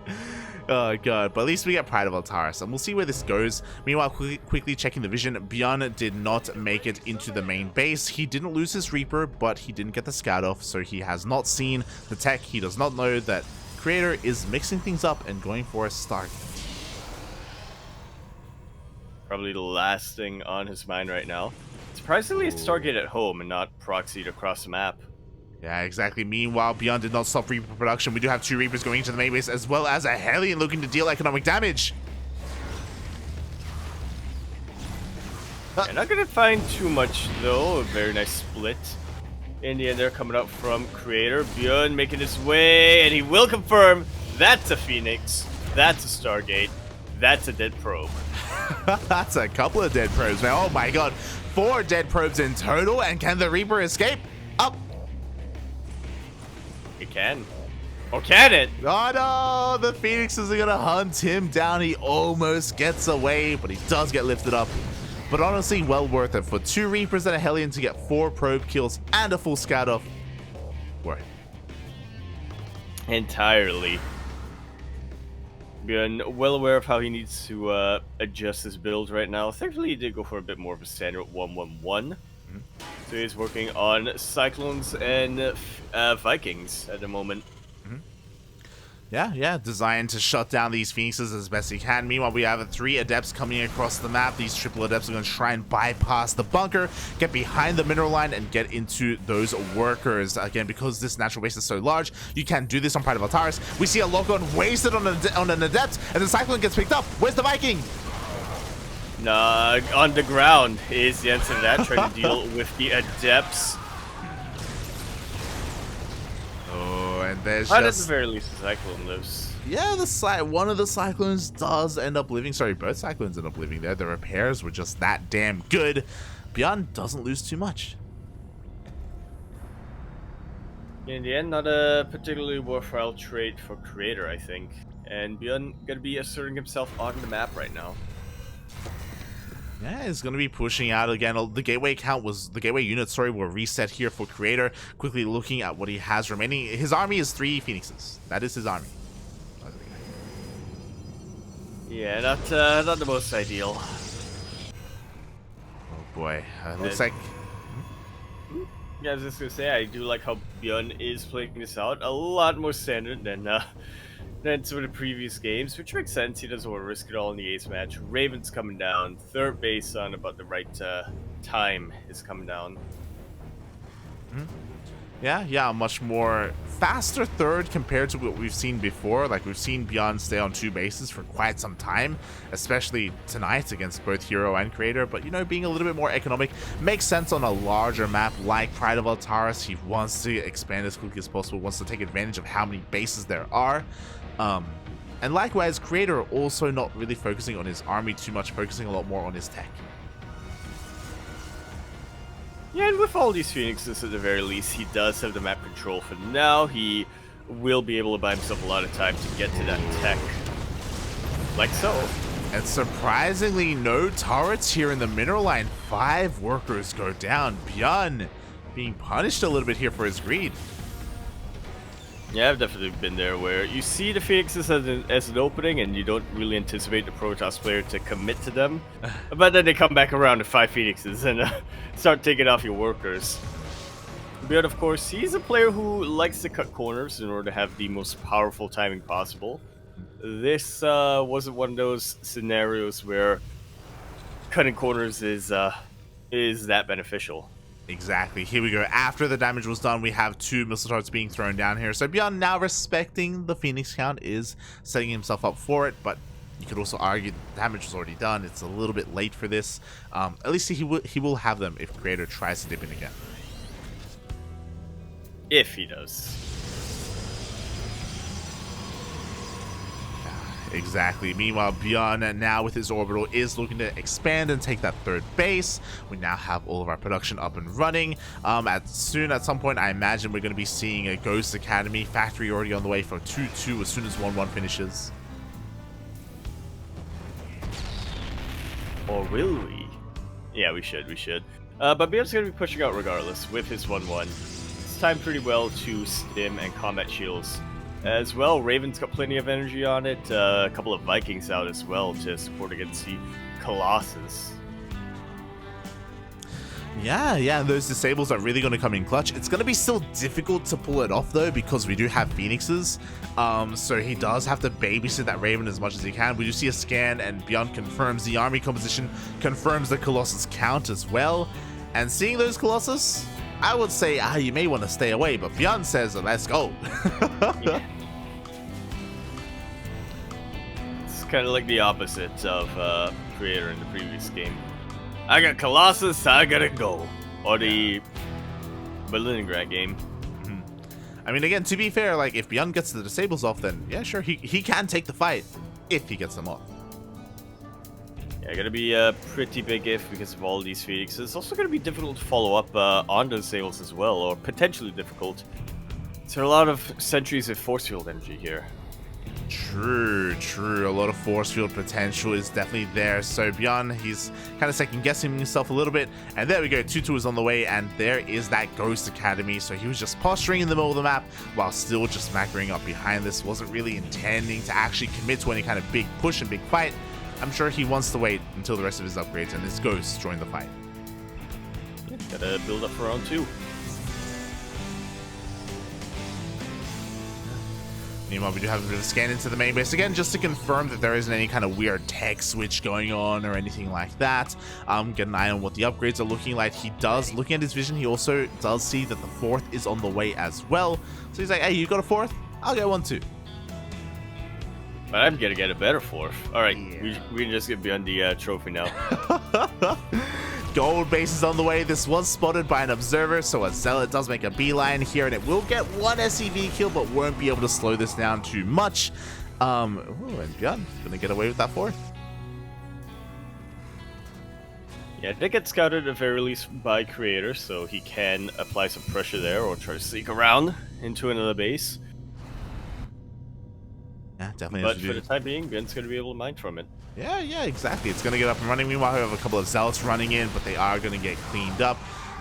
Oh god, but at least we get Pride of Aldares, and we'll see where this goes. Meanwhile, quickly checking the vision, ByuN did not make it into the main base. He didn't lose his Reaper, but he didn't get the scout off, so he has not seen the tech. He does not know that Creator is mixing things up and going for a Stargate. Probably the last thing on his mind right now. Surprisingly, it's Stargate at home and not proxied across the map. Yeah, exactly. Meanwhile, ByuN did not stop Reaper production. We do have 2 Reapers going into the main base, as well as a Hellion looking to deal economic damage. You're not going to find too much, though. A very nice split. In the end, they're coming up from Creator. ByuN making his way, and he will confirm that's a Phoenix. That's a Stargate. That's a dead probe. That's a couple of dead probes, man. Oh my god. 4 dead probes in total, and can the Reaper escape? Up. It can. Or can it? Oh no, the Phoenixes are gonna hunt him down. He almost gets away, but he does get lifted up. But honestly, well worth it. For 2 Reapers and a Hellion to get 4 probe kills and a full scout off. Worth it. Entirely. ByuN well aware of how he needs to adjust his build right now. Thankfully, he did go for a bit more of a standard 1-1-1. So he's working on Cyclones and Vikings at the moment. Yeah, designed to shut down these Phoenixes as best he can. Meanwhile, we have 3 Adepts coming across the map. These triple Adepts are going to try and bypass the bunker, get behind the mineral line, and get into those workers. Again, because this natural base is so large, you can do this on Pride of Altaris. We see a lock-on wasted on an Adept, and the Cyclone gets picked up. Where's the Viking? Nah, on the ground is the answer to that. Trying to deal with the Adepts. And there's at the very least, the Cyclone lives. Yeah, one of the Cyclones does end up living. Sorry, both Cyclones end up living there. The repairs were just that damn good. ByuN doesn't lose too much. In the end, not a particularly worthwhile trade for Creator, I think. And ByuN gonna be asserting himself on the map right now. Yeah, he's going to be pushing out again. The gateway units, were reset here for Creator. Quickly looking at what he has remaining. His army is 3 Phoenixes. That is his army. Yeah, not the most ideal. Oh boy, looks like. Yeah, I was just gonna say, I do like how ByuN is playing this out a lot more standard than some of the previous games, which makes sense. He doesn't want to risk it all in the ace match. Raven's coming down. 3rd base on about the right time is coming down. Yeah, a much more faster 3rd compared to what we've seen before. Like, we've seen ByuN stay on 2 bases for quite some time, especially tonight against both Hero and Creator. But, being a little bit more economic makes sense on a larger map like Pride of Altaris. He wants to expand as quickly as possible, wants to take advantage of how many bases there are. And likewise, Creator also not really focusing on his army too much, focusing a lot more on his tech. Yeah, and with all these Phoenixes, at the very least, he does have the map control for now. He will be able to buy himself a lot of time to get to that tech. Like so. And surprisingly, no turrets here in the mineral line. 5 workers go down. ByuN being punished a little bit here for his greed. Yeah, I've definitely been there where you see the Phoenixes as an opening and you don't really anticipate the Protoss player to commit to them. But then they come back around to 5 Phoenixes and start taking off your workers. ByuN, of course, he's a player who likes to cut corners in order to have the most powerful timing possible. This wasn't one of those scenarios where cutting corners is that beneficial. Exactly. Here we go. After the damage was done, we have 2 missile turrets being thrown down here. So ByuN, now respecting the Phoenix count, is setting himself up for it. But you could also argue the damage was already done. It's a little bit late for this. At least he will have them if Creator tries to dip in again. If he does. Exactly. Meanwhile, ByuN now with his orbital is looking to expand and take that 3rd base. We now have all of our production up and running. At some point, I imagine we're going to be seeing a Ghost Academy factory already on the way for 2-2 as soon as 1-1 finishes. Or will we? Yeah, we should. But ByuN's going to be pushing out regardless with his 1-1. It's timed pretty well to stim and combat shields. As well, Raven's got plenty of energy on it. A couple of Vikings out as well to support against the Colossus. Yeah, those disables are really going to come in clutch. It's going to be still difficult to pull it off, though, because we do have Phoenixes. So he does have to babysit that Raven as much as he can. We do see a scan, and ByuN confirms the army composition, confirms the Colossus count as well. And seeing those Colossus, I would say, you may want to stay away, but ByuN says, let's go. Yeah. It's kind of like the opposite of Creator in the previous game. I got Colossus, I gotta go. Or the Berlingrad game. I mean, again, to be fair, like, if ByuN gets the disables off, then yeah, sure, he can take the fight if he gets them off. Yeah, gonna be a pretty big if because of all these Phoenixes. It's also gonna be difficult to follow up on those disables as well, or potentially difficult. There are a lot of sentries of force field energy here. True. A lot of force field potential is definitely there. So ByuN, he's kind of second guessing himself a little bit. And there we go, 2-2 is on the way, and there is that Ghost Academy. So he was just posturing in the middle of the map while still just macroing up behind this. Wasn't really intending to actually commit to any kind of big push and big fight. I'm sure he wants to wait until the rest of his upgrades and his ghosts join the fight. Yeah, gotta build up for round 2. Meanwhile, we do have a bit of a scan into the main base again, just to confirm that there isn't any kind of weird tech switch going on or anything like that. Get an eye on what the upgrades are looking like. He does, looking at his vision, he also does see that the 4th is on the way as well. So he's like, hey, you got a 4th? I'll get one too. But I'm gonna get a better 4th. Alright, Yeah. we can just get beyond the trophy now. Gold base is on the way. This was spotted by an observer, so a Zealot does make a beeline here, and it will get one SCV kill, but won't be able to slow this down too much. Ooh, and ByuN gonna get away with that 4th. Yeah, they get scouted at the very least by Creator, so he can apply some pressure there or try to sneak around into another base. Yeah, definitely. But for the time being, ByuN's gonna be able to mine from it. Yeah, exactly. It's going to get up and running. Meanwhile, we have a couple of Zealots running in, but they are going to get cleaned up.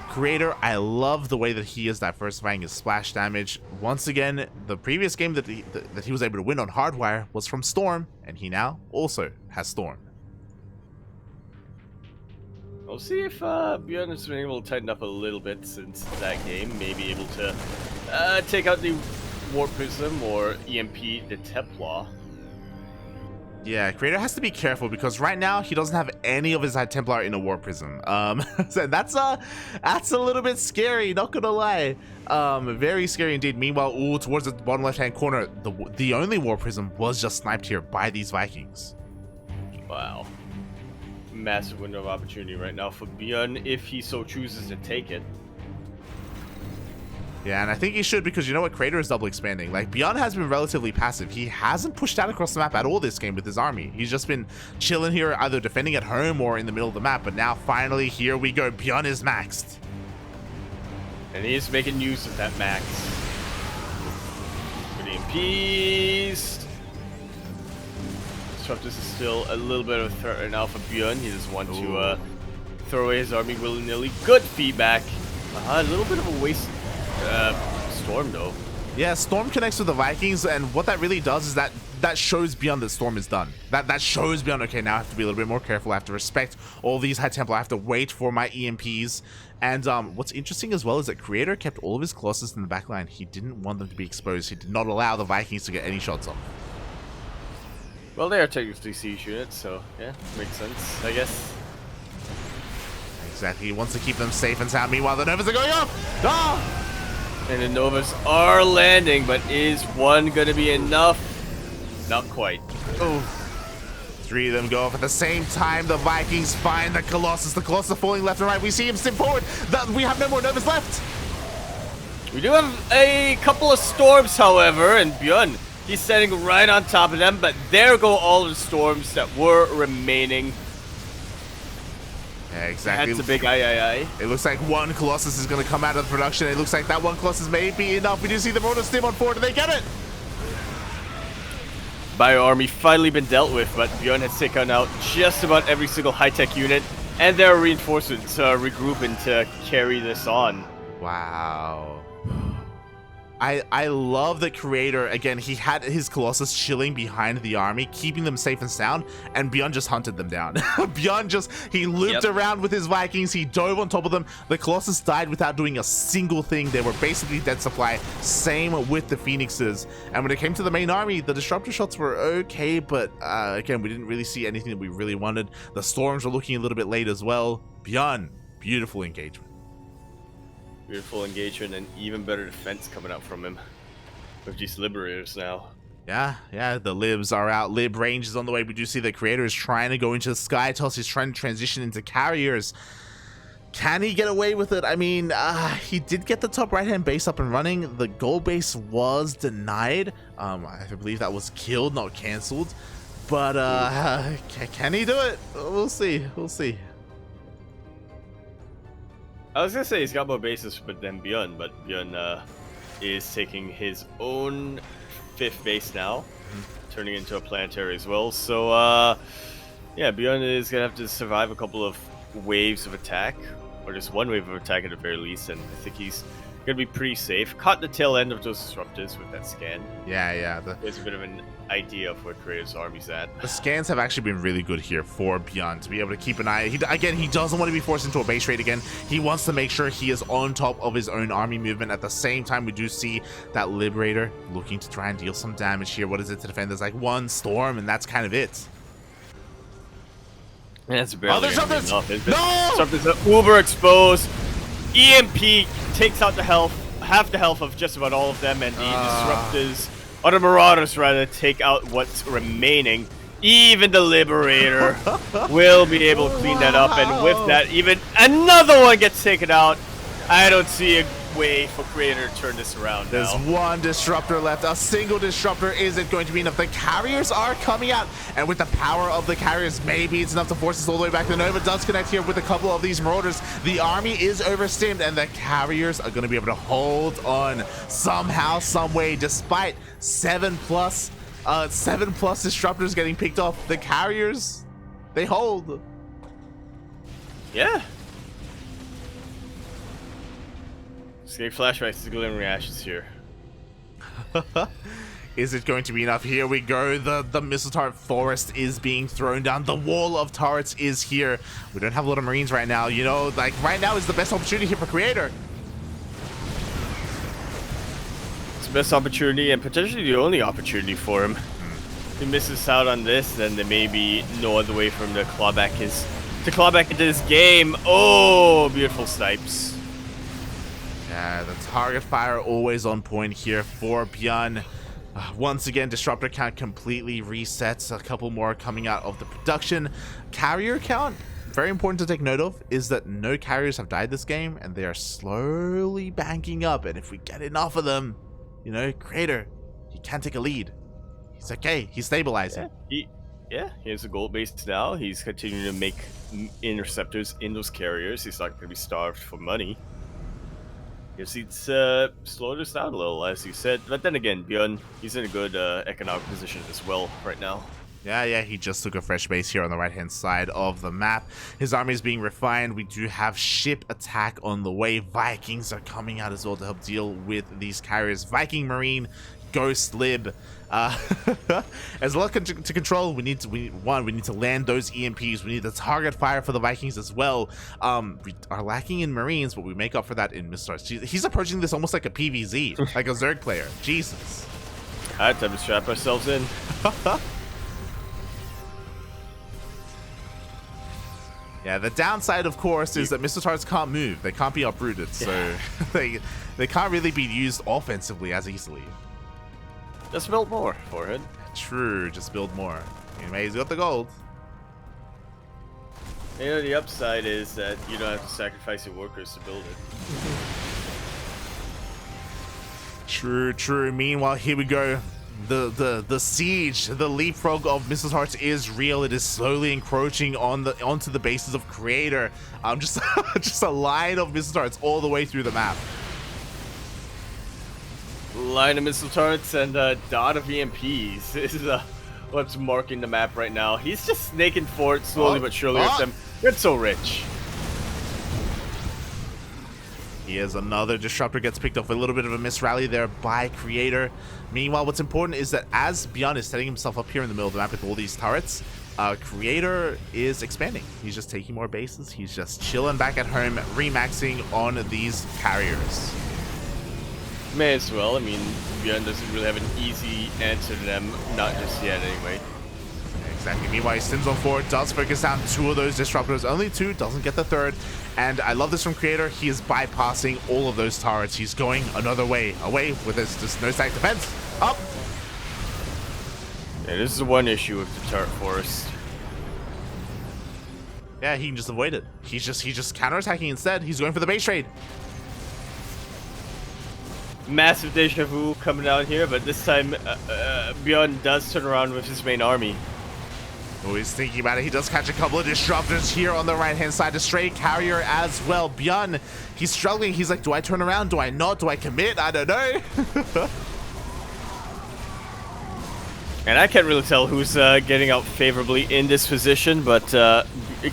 Creator, I love the way that he is diversifying his splash damage. Once again, the previous game that he was able to win on Hardwire was from Storm, and he now also has Storm. We'll see if ByuN has been able to tighten up a little bit since that game. Maybe able to take out the Warp Prism or EMP the Templar. Yeah, Creator has to be careful because right now he doesn't have any of his High Templar in a War Prism. So that's a little bit scary, not gonna lie. Very scary indeed. Meanwhile, ooh, towards the bottom left-hand corner, the only War Prism was just sniped here by these Vikings. Wow. Massive window of opportunity right now for ByuN if he so chooses to take it. Yeah, and I think he should because you know what? Creator is double expanding. Like, ByuN has been relatively passive. He hasn't pushed out across the map at all this game with his army. He's just been chilling here, either defending at home or in the middle of the map. But now, finally, here we go. ByuN is maxed. And he is making use of that max. Pretty in peace. Disruptus is still a little bit of a threat right now for ByuN. He just wants to throw away his army willy-nilly. Good feedback. A little bit of a waste. Storm though. Yeah, Storm connects with the Vikings, and what that really does is that shows ByuN that Storm is done. That shows ByuN, okay, now I have to be a little bit more careful. I have to respect all these High Templar. I have to wait for my EMPs. And what's interesting as well is that Creator kept all of his Colossus in the backline. He didn't want them to be exposed. He did not allow the Vikings to get any shots off. Well, they are technically siege units, so yeah, makes sense, I guess. Exactly. He wants to keep them safe and sound. Meanwhile, the Novas are going off. Ah! And the Novas are landing, but is one gonna be enough? Not quite. Oh. 3 of them go off at the same time. The Vikings find the Colossus. The Colossus falling left and right. We see him step forward. We have no more Novas left. We do have a couple of storms, however, and ByuN, he's standing right on top of them, but there go all the storms that were remaining. Yeah, exactly. That's a big aye. It looks like one Colossus is going to come out of the production. It looks like that one Colossus may be enough. We do see the Rotor Stim on forward. Do they get it? Bio army finally been dealt with, but ByuN has taken out just about every single high-tech unit, and their reinforcements regrouping to carry this on. Wow. I love the Creator. Again, he had his Colossus chilling behind the army, keeping them safe and sound, and ByuN just hunted them down. ByuN he looped around with his Vikings. He dove on top of them. The Colossus died without doing a single thing. They were basically dead supply. Same with the Phoenixes. And when it came to the main army, the Disruptor shots were okay, but again, we didn't really see anything that we really wanted. The Storms were looking a little bit late as well. ByuN, beautiful engagement. Beautiful engagement and even better defense coming out from him with these Liberators now. Yeah, the Libs are out. Lib range is on the way. We do see the Creator is trying to go into the Sky Toss. He's trying to transition into carriers. Can he get away with it? I mean, he did get the top right-hand base up and running. The gold base was denied. I believe that was killed, not cancelled. But can he do it? We'll see. We'll see. I was gonna say he's got more bases than ByuN, but ByuN is taking his own 5th base now, turning into a planetary as well. So yeah, ByuN is gonna have to survive a couple of waves of attack, or just one wave of attack at the very least, and I think he's gonna be pretty safe. Caught the tail end of those disruptors with that scan. Yeah. There's a bit of an idea of where Creator's army's at. The scans have actually been really good here for ByuN to be able to keep an eye. He doesn't want to be forced into a base raid again. He wants to make sure he is on top of his own army movement. At the same time, we do see that Liberator looking to try and deal some damage here. What is it to defend? There's like one storm, and that's kind of it. That's barely enough. No! Something's uber exposed. EMP takes out the health, half the health of just about all of them, and the disruptors, or the marauders rather, take out what's remaining. Even the Liberator will be able to clean that up, and with that, even another one gets taken out. I don't see a way for Creator to turn this around now. There's one disruptor left. A single disruptor isn't going to be enough. The carriers are coming out, and with the power of the carriers, maybe it's enough to force us all the way back. The Nova does connect here with a couple of these marauders. The army is overstimmed, and the carriers are going to be able to hold on somehow, some way, despite 7+ disruptors getting picked off. The carriers, they hold. Yeah. Escape flashbacks to glimmering ashes here. Is it going to be enough? Here we go. The missile turret forest is being thrown down. The wall of turrets is here. We don't have a lot of marines right now. You know, like right now is the best opportunity here for Creator. It's the best opportunity and potentially the only opportunity for him. If he misses out on this, then there may be no other way for him to claw back into this game. Oh, beautiful snipes. Yeah, the target fire always on point here for ByuN. Once again, disruptor count completely resets. A couple more coming out of the production. Carrier count, very important to take note of, is that no carriers have died this game, and they are slowly banking up. And if we get enough of them, you know, Creator, he can take a lead. He's okay. He's stabilizing. Yeah, he has a gold base now. He's continuing to make interceptors in those carriers. He's not going to be starved for money. Yes, he's slowed us down a little, as you said. But then again, ByuN, he's in a good economic position as well right now. Yeah, he just took a fresh base here on the right-hand side of the map. His army is being refined. We do have ship attack on the way. Vikings are coming out as well to help deal with these carriers. Viking Marine, Ghost Lib. As a lot to control, we need to land those EMPs. We need the target fire for the Vikings as well. We are lacking in Marines, but we make up for that in missiles. He's approaching this almost like a PvZ, like a Zerg player. Jesus. Alright, time to strap ourselves in. Yeah, the downside, of course, is that missile turrets can't move. They can't be uprooted, so they can't really be used offensively as easily. Just build more, Forehead. True, just build more. Anyway, he's got the gold. You know, the upside is that you don't have to sacrifice your workers to build it. True. Meanwhile, here we go. The siege, the leapfrog of missile turrets is real. It is slowly encroaching onto the bases of Creator. Just a line of missile turrets all the way through the map. Line of missile turrets and a dot of EMPs. This is what's marking the map right now. He's just snaking forward slowly but surely with them. It's so rich. Here's another disruptor gets picked off. A little bit of a misrally there by Creator. Meanwhile, what's important is that as ByuN is setting himself up here in the middle of the map with all these turrets, Creator is expanding. He's just taking more bases. He's just chilling back at home, remaxing on these carriers. May as well. I mean, ByuN doesn't really have an easy answer to them. Not just yet, anyway. Exactly. Meanwhile, he stims on forward, does focus down 2 of those disruptors. Only 2, doesn't get the 3rd. And I love this from Creator. He is bypassing all of those turrets. He's going another way. Away with his just no stack defense. Up. Yeah, this is the one issue with the turret forest. Yeah, he can just avoid it. He's just counterattacking instead. He's going for the base trade. Massive deja vu coming out here, but this time ByuN does turn around with his main army. Oh, he's thinking about it. He does catch a couple of disruptors here on the right-hand side. A stray carrier as well. ByuN, he's struggling. He's like, do I turn around? Do I not? Do I commit? I don't know. And I can't really tell who's getting out favorably in this position, but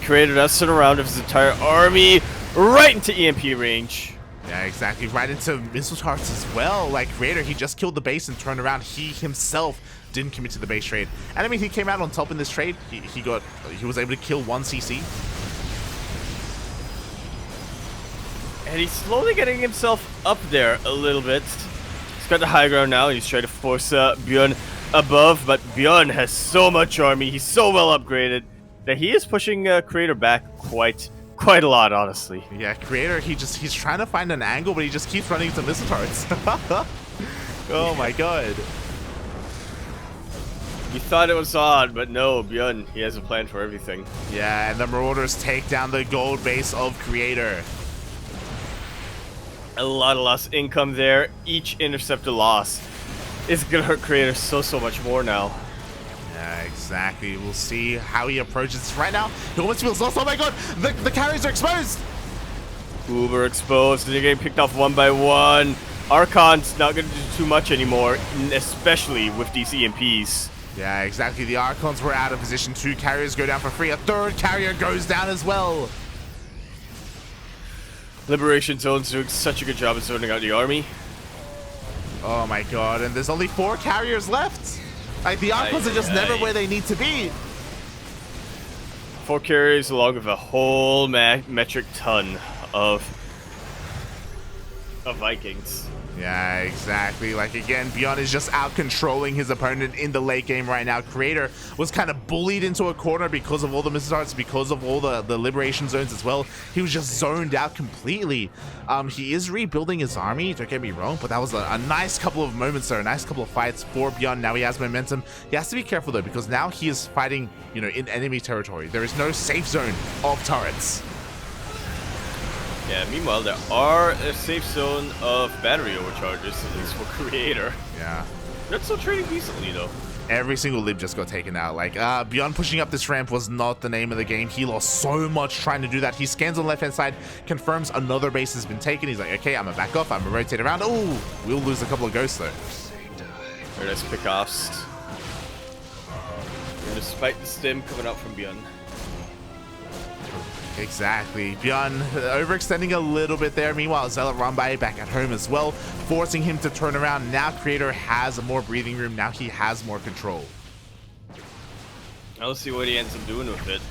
Creator does turn around with his entire army right into EMP range. Yeah, exactly. Right into missile targets as well. Like Creator, he just killed the base and turned around. He himself didn't commit to the base trade. And I mean, he came out on top in this trade. He was able to kill 1 CC. And he's slowly getting himself up there a little bit. He's got the high ground now. He's trying to force ByuN above, but ByuN has so much army. He's so well upgraded that he is pushing Creator back quite a lot, honestly. Yeah, Creator, he's trying to find an angle, but he just keeps running into missile turrets. Oh my god. You thought it was odd, but no, ByuN, he has a plan for everything. Yeah, and the Marauders take down the gold base of Creator. A lot of lost income there. Each interceptor loss is gonna hurt Creator so much more now. Yeah, exactly. We'll see how he approaches this right now. He almost feels lost. Oh my god, the carriers are exposed. Uber exposed. They're getting picked off one by one. Archon's not gonna do too much anymore, especially with these EMPs. Yeah, exactly. The Archons were out of position. 2 carriers go down for free. A 3rd carrier goes down as well. Liberation Zone's doing such a good job of zoning out the army. Oh my god, and there's only 4 carriers left. Like, the Archons are just never where they need to be. 4 carriers along with a whole metric ton of Vikings. Yeah, exactly. Like, again, ByuN is just out controlling his opponent in the late game right now. Creator was kind of bullied into a corner because of all the missile darts, because of all the liberation zones as well. He was just zoned out completely. He is rebuilding his army, don't get me wrong, but that was a nice couple of moments there, a nice couple of fights for ByuN. Now he has momentum. He has to be careful though, because now he is fighting, you know, in enemy territory. There is no safe zone of turrets. Yeah, meanwhile, there are a safe zone of battery overcharges, at least for Creator. Yeah. They're still trading decently, though. Every single lib just got taken out. Like, ByuN pushing up this ramp was not the name of the game. He lost so much trying to do that. He scans on the left-hand side, confirms another base has been taken. He's like, okay, I'm gonna back off. I'm gonna rotate around. Oh, we'll lose a couple of ghosts, though. Very nice pickoffs. Despite the stim coming out from ByuN. Exactly. ByuN overextending a little bit there. Meanwhile, Zealot Rambai back at home as well, forcing him to turn around. Now Creator has more breathing room. Now he has more control. I'll see what he ends up doing with it.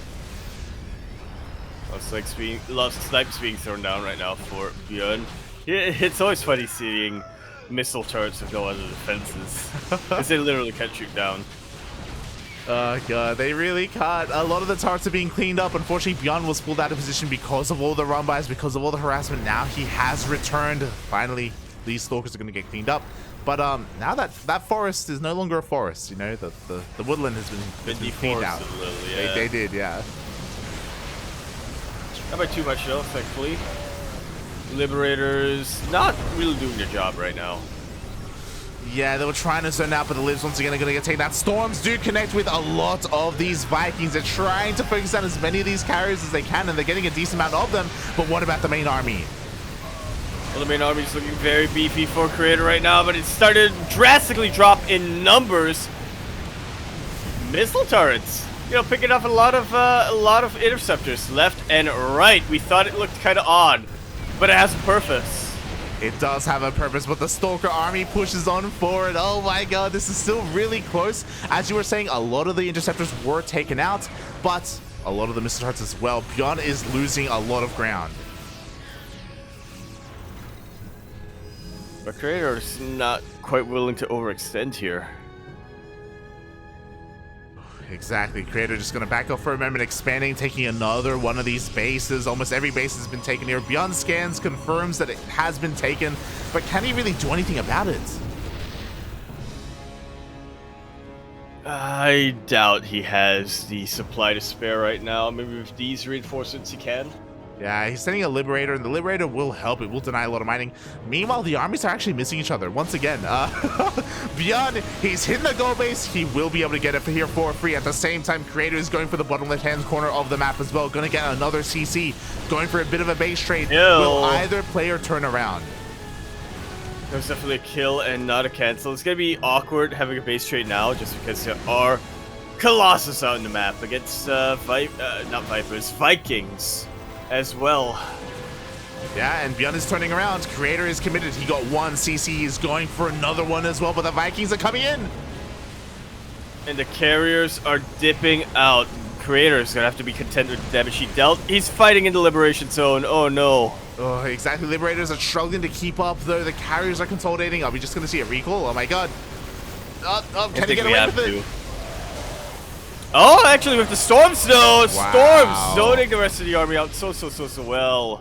Lots of snipes being thrown down right now for ByuN. It's always funny seeing missile turrets with no other defenses, because they literally can't shoot down. Oh god, they really can't. A lot of the turrets are being cleaned up. Unfortunately, ByuN was pulled out of position because of all the run-bys, because of all the harassment. Now he has returned. Finally, these stalkers are going to get cleaned up. But now that forest is no longer a forest, you know, the woodland has been cleaned out. A little, yeah. They did, yeah. Not by too much though, thankfully. Liberators not really doing their job right now. Yeah, they were trying to zone out, but the Libs once again are going to get taken out. Storms do connect with a lot of these Vikings. They're trying to focus on as many of these carriers as they can, and they're getting a decent amount of them. But what about the main army? Well, the main army is looking very beefy for Creator right now, but it started to drastically drop in numbers. Missile turrets, you know, picking up a lot of interceptors left and right. We thought it looked kind of odd, but it has a purpose. It does have a purpose, but the Stalker army pushes on forward. Oh my god, this is still really close. As you were saying, a lot of the interceptors were taken out, but a lot of the missile turrets as well. ByuN is losing a lot of ground. But Creator is not quite willing to overextend here. Exactly. Creator just going to back off for a moment, expanding, taking another one of these bases. Almost every base has been taken here. ByuN scans, confirms that it has been taken, but can he really do anything about it? I doubt he has the supply to spare right now. Maybe with these reinforcements he can. Yeah, he's sending a Liberator, and the Liberator will help. It will deny a lot of mining. Meanwhile, the armies are actually missing each other. Once again, ByuN, he's hitting the gold base. He will be able to get it here for free. At the same time, Creator is going for the bottom left-hand corner of the map as well. Going to get another CC. Going for a bit of a base trade. Will either player turn around? There's definitely a kill and not a cancel. It's going to be awkward having a base trade now just because there are Colossus out in the map against not Vipers, Vikings as well. Yeah, and ByuN is turning around. Creator is committed. He got one CC. He's going for another one as well, but the Vikings are coming in. And the carriers are dipping out. Creator is going to have to be content with the damage he dealt. He's fighting in the Liberation Zone. Oh, no. Oh, exactly. Liberators are struggling to keep up, though. The carriers are consolidating. Are we just going to see a recall? Oh, my God. Can he get away with it? Oh, actually, with the Storm Snow. Wow. Storm zoning the rest of the army out so well.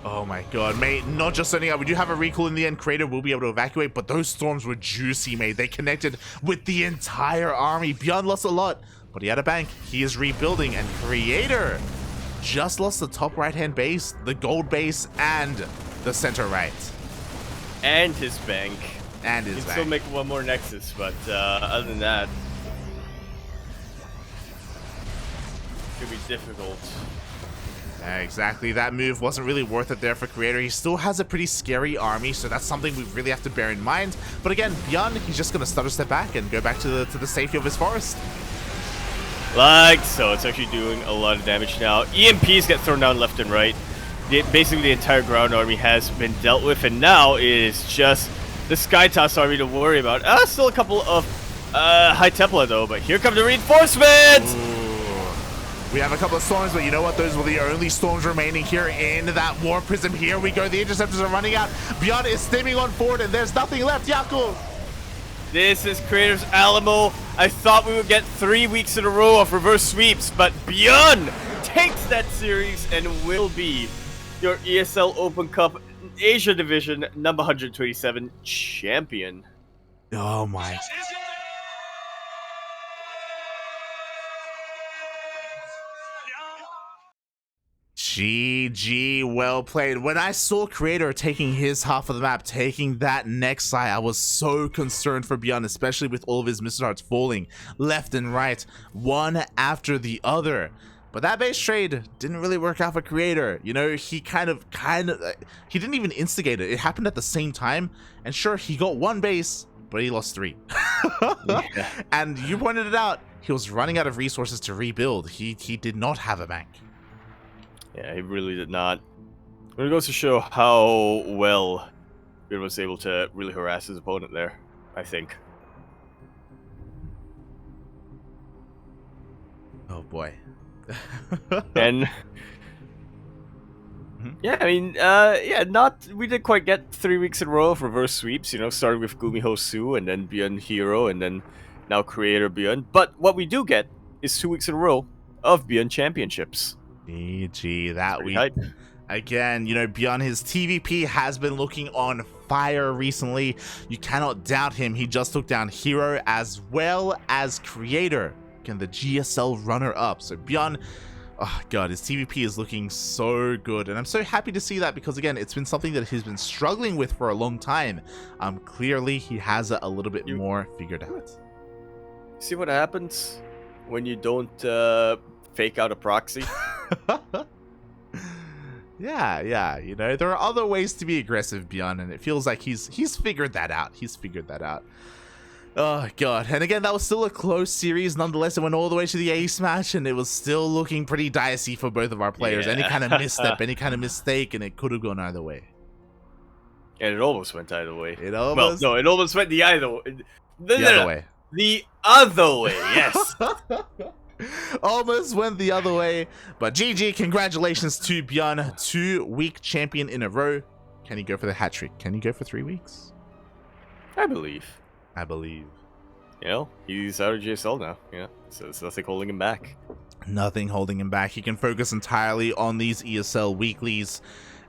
Oh my god, mate. Not just zoning out. We do have a recall in the end. Creator will be able to evacuate, but those storms were juicy, mate. They connected with the entire army. ByuN lost a lot, but he had a bank. He is rebuilding, and Creator just lost the top right-hand base, the gold base, and the center right. And his bank. And his bank. He can still make one more Nexus, but other than that, could be difficult. Yeah, exactly. That move wasn't really worth it there for Creator. He still has a pretty scary army, so that's something we really have to bear in mind. But again, ByuN, he's just going to stutter step back and go back to the safety of his forest. Like so. It's actually doing a lot of damage now. EMPs get thrown down left and right. Basically, the entire ground army has been dealt with, and now it is just the Skytoss army to worry about. Still a couple of High Templar, though, but here come the reinforcements! Ooh. We have a couple of storms, but you know what? Those were the only storms remaining here in that War Prism. Here we go. The Interceptors are running out. ByuN is steaming on forward, and there's nothing left. Yaku! This is Creator's Alamo. I thought we would get 3 weeks in a row of reverse sweeps, but ByuN takes that series and will be your ESL Open Cup Asia Division number 127 champion. Oh my. GG, well played. When I saw Creator taking his half of the map, taking that next side, I was so concerned for ByuN, especially with all of his missile darts falling left and right, one after the other. But that base trade didn't really work out for Creator. You know, he kind of, he didn't even instigate it. It happened at the same time. And sure, he got one base, but he lost 3. Yeah. And you pointed it out. He was running out of resources to rebuild. He did not have a bank. Yeah, he really did not. But it goes to show how well ByuN was able to really harass his opponent there, I think. Oh boy. And yeah, I mean, we didn't quite get 3 weeks in a row of reverse sweeps, you know, starting with Gumiho Su and then ByuN Hero and then now Creator ByuN. But what we do get is 2 weeks in a row of ByuN championships. GG, that week. Hype. Again, you know, ByuN, his TvP has been looking on fire recently. You cannot doubt him. He just took down Hero as well as Creator, and the GSL runner-up. So ByuN, oh god, his TvP is looking so good, and I'm so happy to see that because again, it's been something that he's been struggling with for a long time. Clearly, he has it a little bit more figured out. See what happens when you don't fake out a proxy? Yeah, you know, there are other ways to be aggressive, ByuN, and it feels like he's figured that out. Oh god, and again, that was still a close series. Nonetheless, it went all the way to the ace match, and it was still looking pretty dicey for both of our players. Yeah. Any kind of misstep, any kind of mistake, and it could have gone either way. And it almost went either way. It almost... Well, no, it almost went the other way. The other way. The other way, yes. Almost went the other way, but GG, congratulations to ByuN, 2-week champion in a row. Can he go for the hat trick? Can he go for 3 weeks? I believe. You know, he's out of GSL now. Yeah, so there's nothing holding him back. Nothing holding him back. He can focus entirely on these ESL weeklies.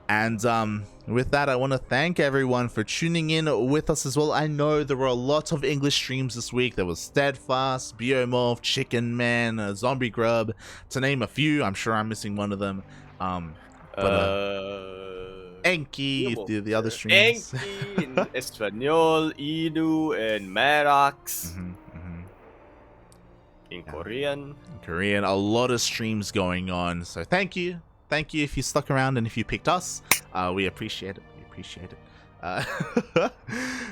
And with that, I want to thank everyone for tuning in with us as well. I know there were a lot of English streams this week. There was Steadfast, Biomorph, Chicken Man, Zombie Grub, to name a few. I'm sure I'm missing one of them. Enki, the other streams. Enki, and Espanol, Idu, and Maddox. In Korean. Korean, a lot of streams going on. So thank you if you stuck around and if you picked us. We appreciate it.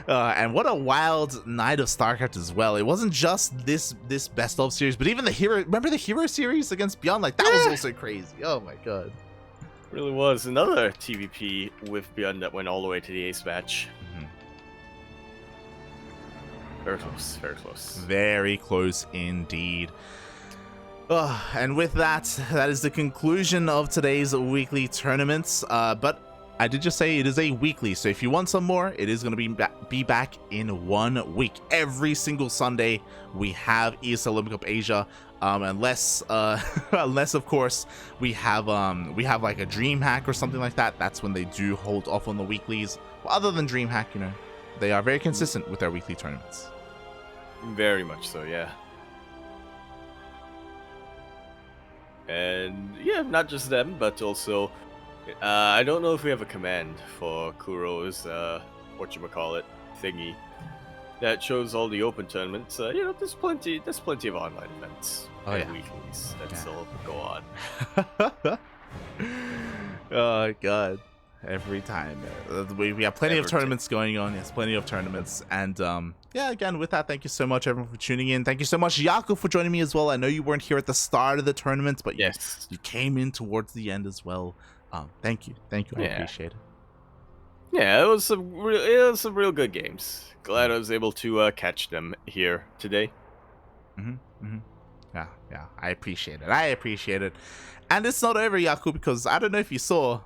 And what a wild night of StarCraft as well. It wasn't just this best of series, but even the hero. Remember the hero series against ByuN? Like that was also crazy. Oh my god. Really was another TvP with ByuN that went all the way to the ace match. Very close, very close. Very close indeed. And with that is the conclusion of today's weekly tournaments. But I did just say it is a weekly, so if you want some more, it is going to be back in 1 week. Every single Sunday, we have ESL Open Cup Asia. Unless of course we have like a dream hack or something like that. That's when they do hold off on the weeklies. Well, other than dream hack, they are very consistent with their weekly tournaments. Very much so, yeah. And yeah, not just them, but also I don't know if we have a command for Kuro's whatchamacallit thingy that shows all the open tournaments. There's plenty of online events and weeklies that still go on. Oh god. Every time. We have plenty of tournaments going on. Yes, plenty of tournaments. And again, with that, thank you so much everyone for tuning in. Thank you so much, Yaku, for joining me as well. I know you weren't here at the start of the tournament, but yes, you came in towards the end as well. Thank you. I appreciate it. Yeah, it was some real good games. Glad I was able to catch them here today. Yeah, I appreciate it. And it's not over, Yaku, because I don't know if you saw.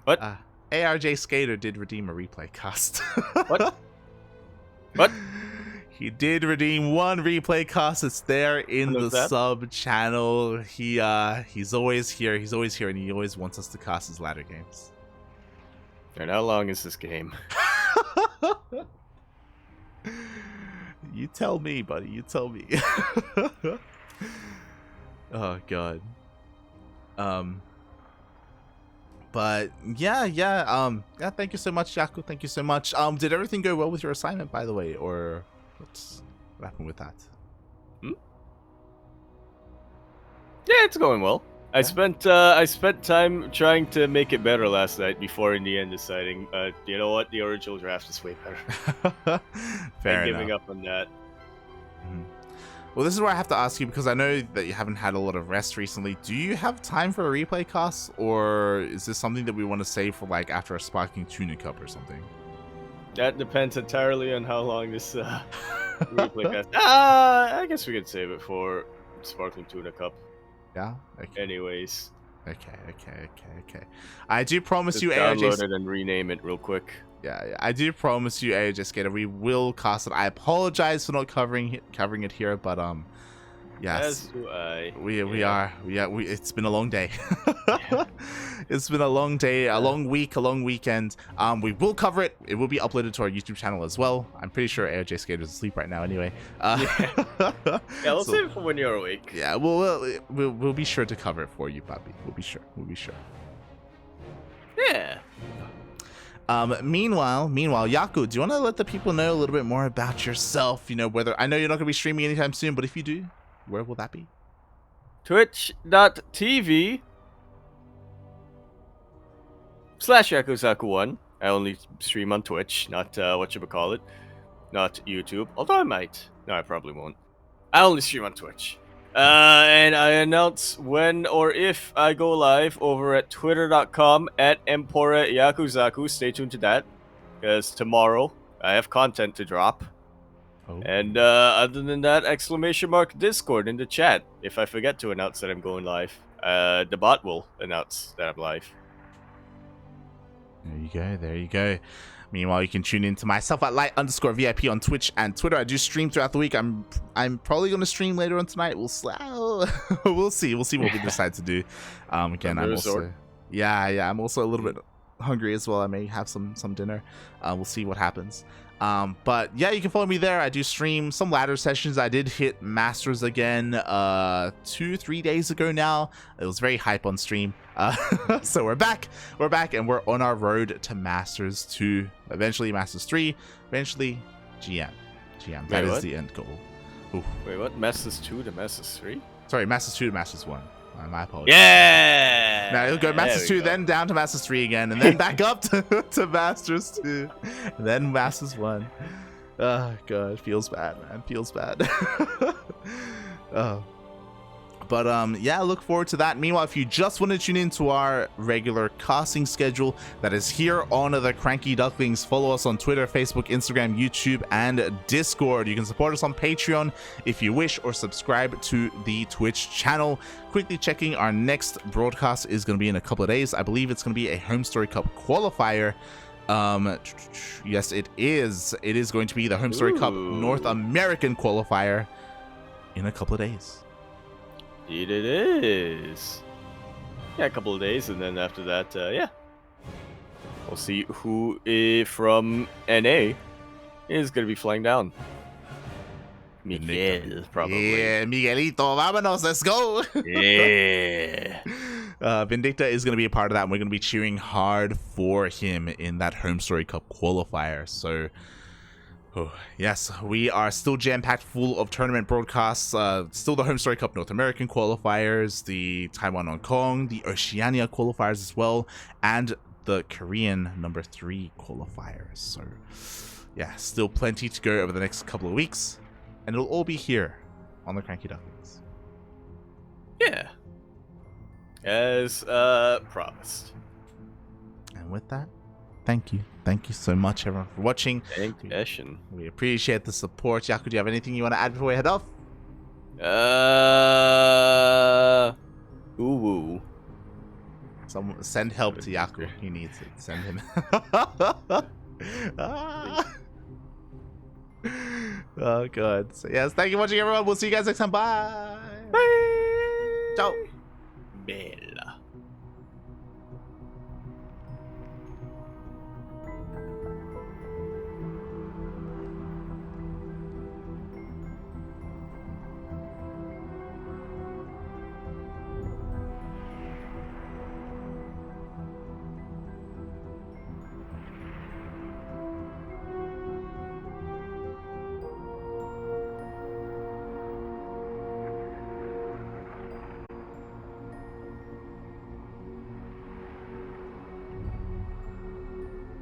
What? ARJ Skater did redeem a replay cast. What? He did redeem one replay cast. It's there in the sub channel. He's always here. And he always wants us to cast his ladder games. And how long is this game? You tell me, buddy. You tell me. Oh god. But yeah, thank you so much, Yaku. Thank you so much. Did everything go well with your assignment, by the way, or what happened with that? Yeah, it's going well. I spent time trying to make it better last night before in the end deciding, you know what, the original draft is way better. Fair enough. Giving up on that. Well, this is where I have to ask you, because I know that you haven't had a lot of rest recently. Do you have time for a replay cast, or is this something that we want to save for like after a Sparking Tuna Cup or something? That depends entirely on how long this replay cast. I guess we could save it for Sparkling Tuna Cup. Yeah. Okay. Anyways. Okay. I do promise you, download it and rename it real quick. Yeah, I do promise you, AJ Skater, we will cast it. I apologize for not covering it here, but yes, as do I. It's been a long day. It's been a long day, a long week, a long weekend. We will cover it. It will be uploaded to our YouTube channel as well. I'm pretty sure AJ Skater's asleep right now anyway. We'll save it for when you're awake. Yeah, we'll be sure to cover it for you, puppy. We'll be sure. Yeah. Meanwhile, Yaku, do you want to let the people know a little bit more about yourself? Whether I know you're not going to be streaming anytime soon, but if you do, where will that be? Twitch.tv/Yakuzaku1. I only stream on Twitch, not not YouTube. Although I might. No, I probably won't. I only stream on Twitch. And I announce when or if I go live over at twitter.com/EmporaYakuzaku. Stay tuned to that, because tomorrow I have content to drop. Oh. And other than that, !Discord in the chat. If I forget to announce that I'm going live, the bot will announce that I'm live. There you go. Meanwhile, you can tune in to myself at @light_VIP on Twitch and Twitter. I do stream throughout the week. I'm probably going to stream later on tonight. We'll see what we decide to do. Again, I'm also I'm also a little bit hungry as well. I may have some dinner. We'll see what happens. But yeah, you can follow me there. I do stream some ladder sessions. I did hit Masters again 2-3 days ago now. It was very hype on stream. So we're back, and we're on our road to Masters 2, eventually Masters 3, eventually GM. That is the end goal. Oof. Wait, what? Masters 2 to Masters 3? Sorry, Masters 2 to Masters 1. My apologies. Yeah! Now you'll go Masters 2, then down to Masters 3 again, and then back up to Masters 2, and then Masters 1. Oh, God. Feels bad, man. Feels bad. Oh. But yeah, look forward to that. Meanwhile, if you just want to tune into our regular casting schedule that is here on the CranKy Ducklings, follow us on Twitter, Facebook, Instagram, YouTube, and Discord. You can support us on Patreon if you wish, or subscribe to the Twitch channel. Quickly checking, our next broadcast is going to be in a couple of days. I believe it's going to be a Home Story Cup qualifier. Yes, it is. It is going to be the Home Story Cup North American qualifier in a couple of days. Indeed it is. Yeah, a couple of days, and then after that, yeah. We'll see who from NA is going to be flying down. Miguel, probably. Yeah, Miguelito, vámonos, let's go. Yeah. Vindicta is going to be a part of that, and we're going to be cheering hard for him in that Home Story Cup qualifier. So, oh, yes, we are still jam-packed full of tournament broadcasts. Still the Home Story Cup North American qualifiers, the Taiwan Hong Kong, the Oceania qualifiers as well, and the Korean number 3 qualifiers. So, yeah, still plenty to go over the next couple of weeks, and it'll all be here on the CranKy Ducklings. Yeah. As promised. And with that, thank you. Thank you so much, everyone, for watching. Thank you. We appreciate the support. Yaku, do you have anything you want to add before we head off? Ooh. Someone send help to Yaku. He needs it. Send him. Oh, God. So, yes, thank you for watching, everyone. We'll see you guys next time. Bye. Bye. Ciao. Man.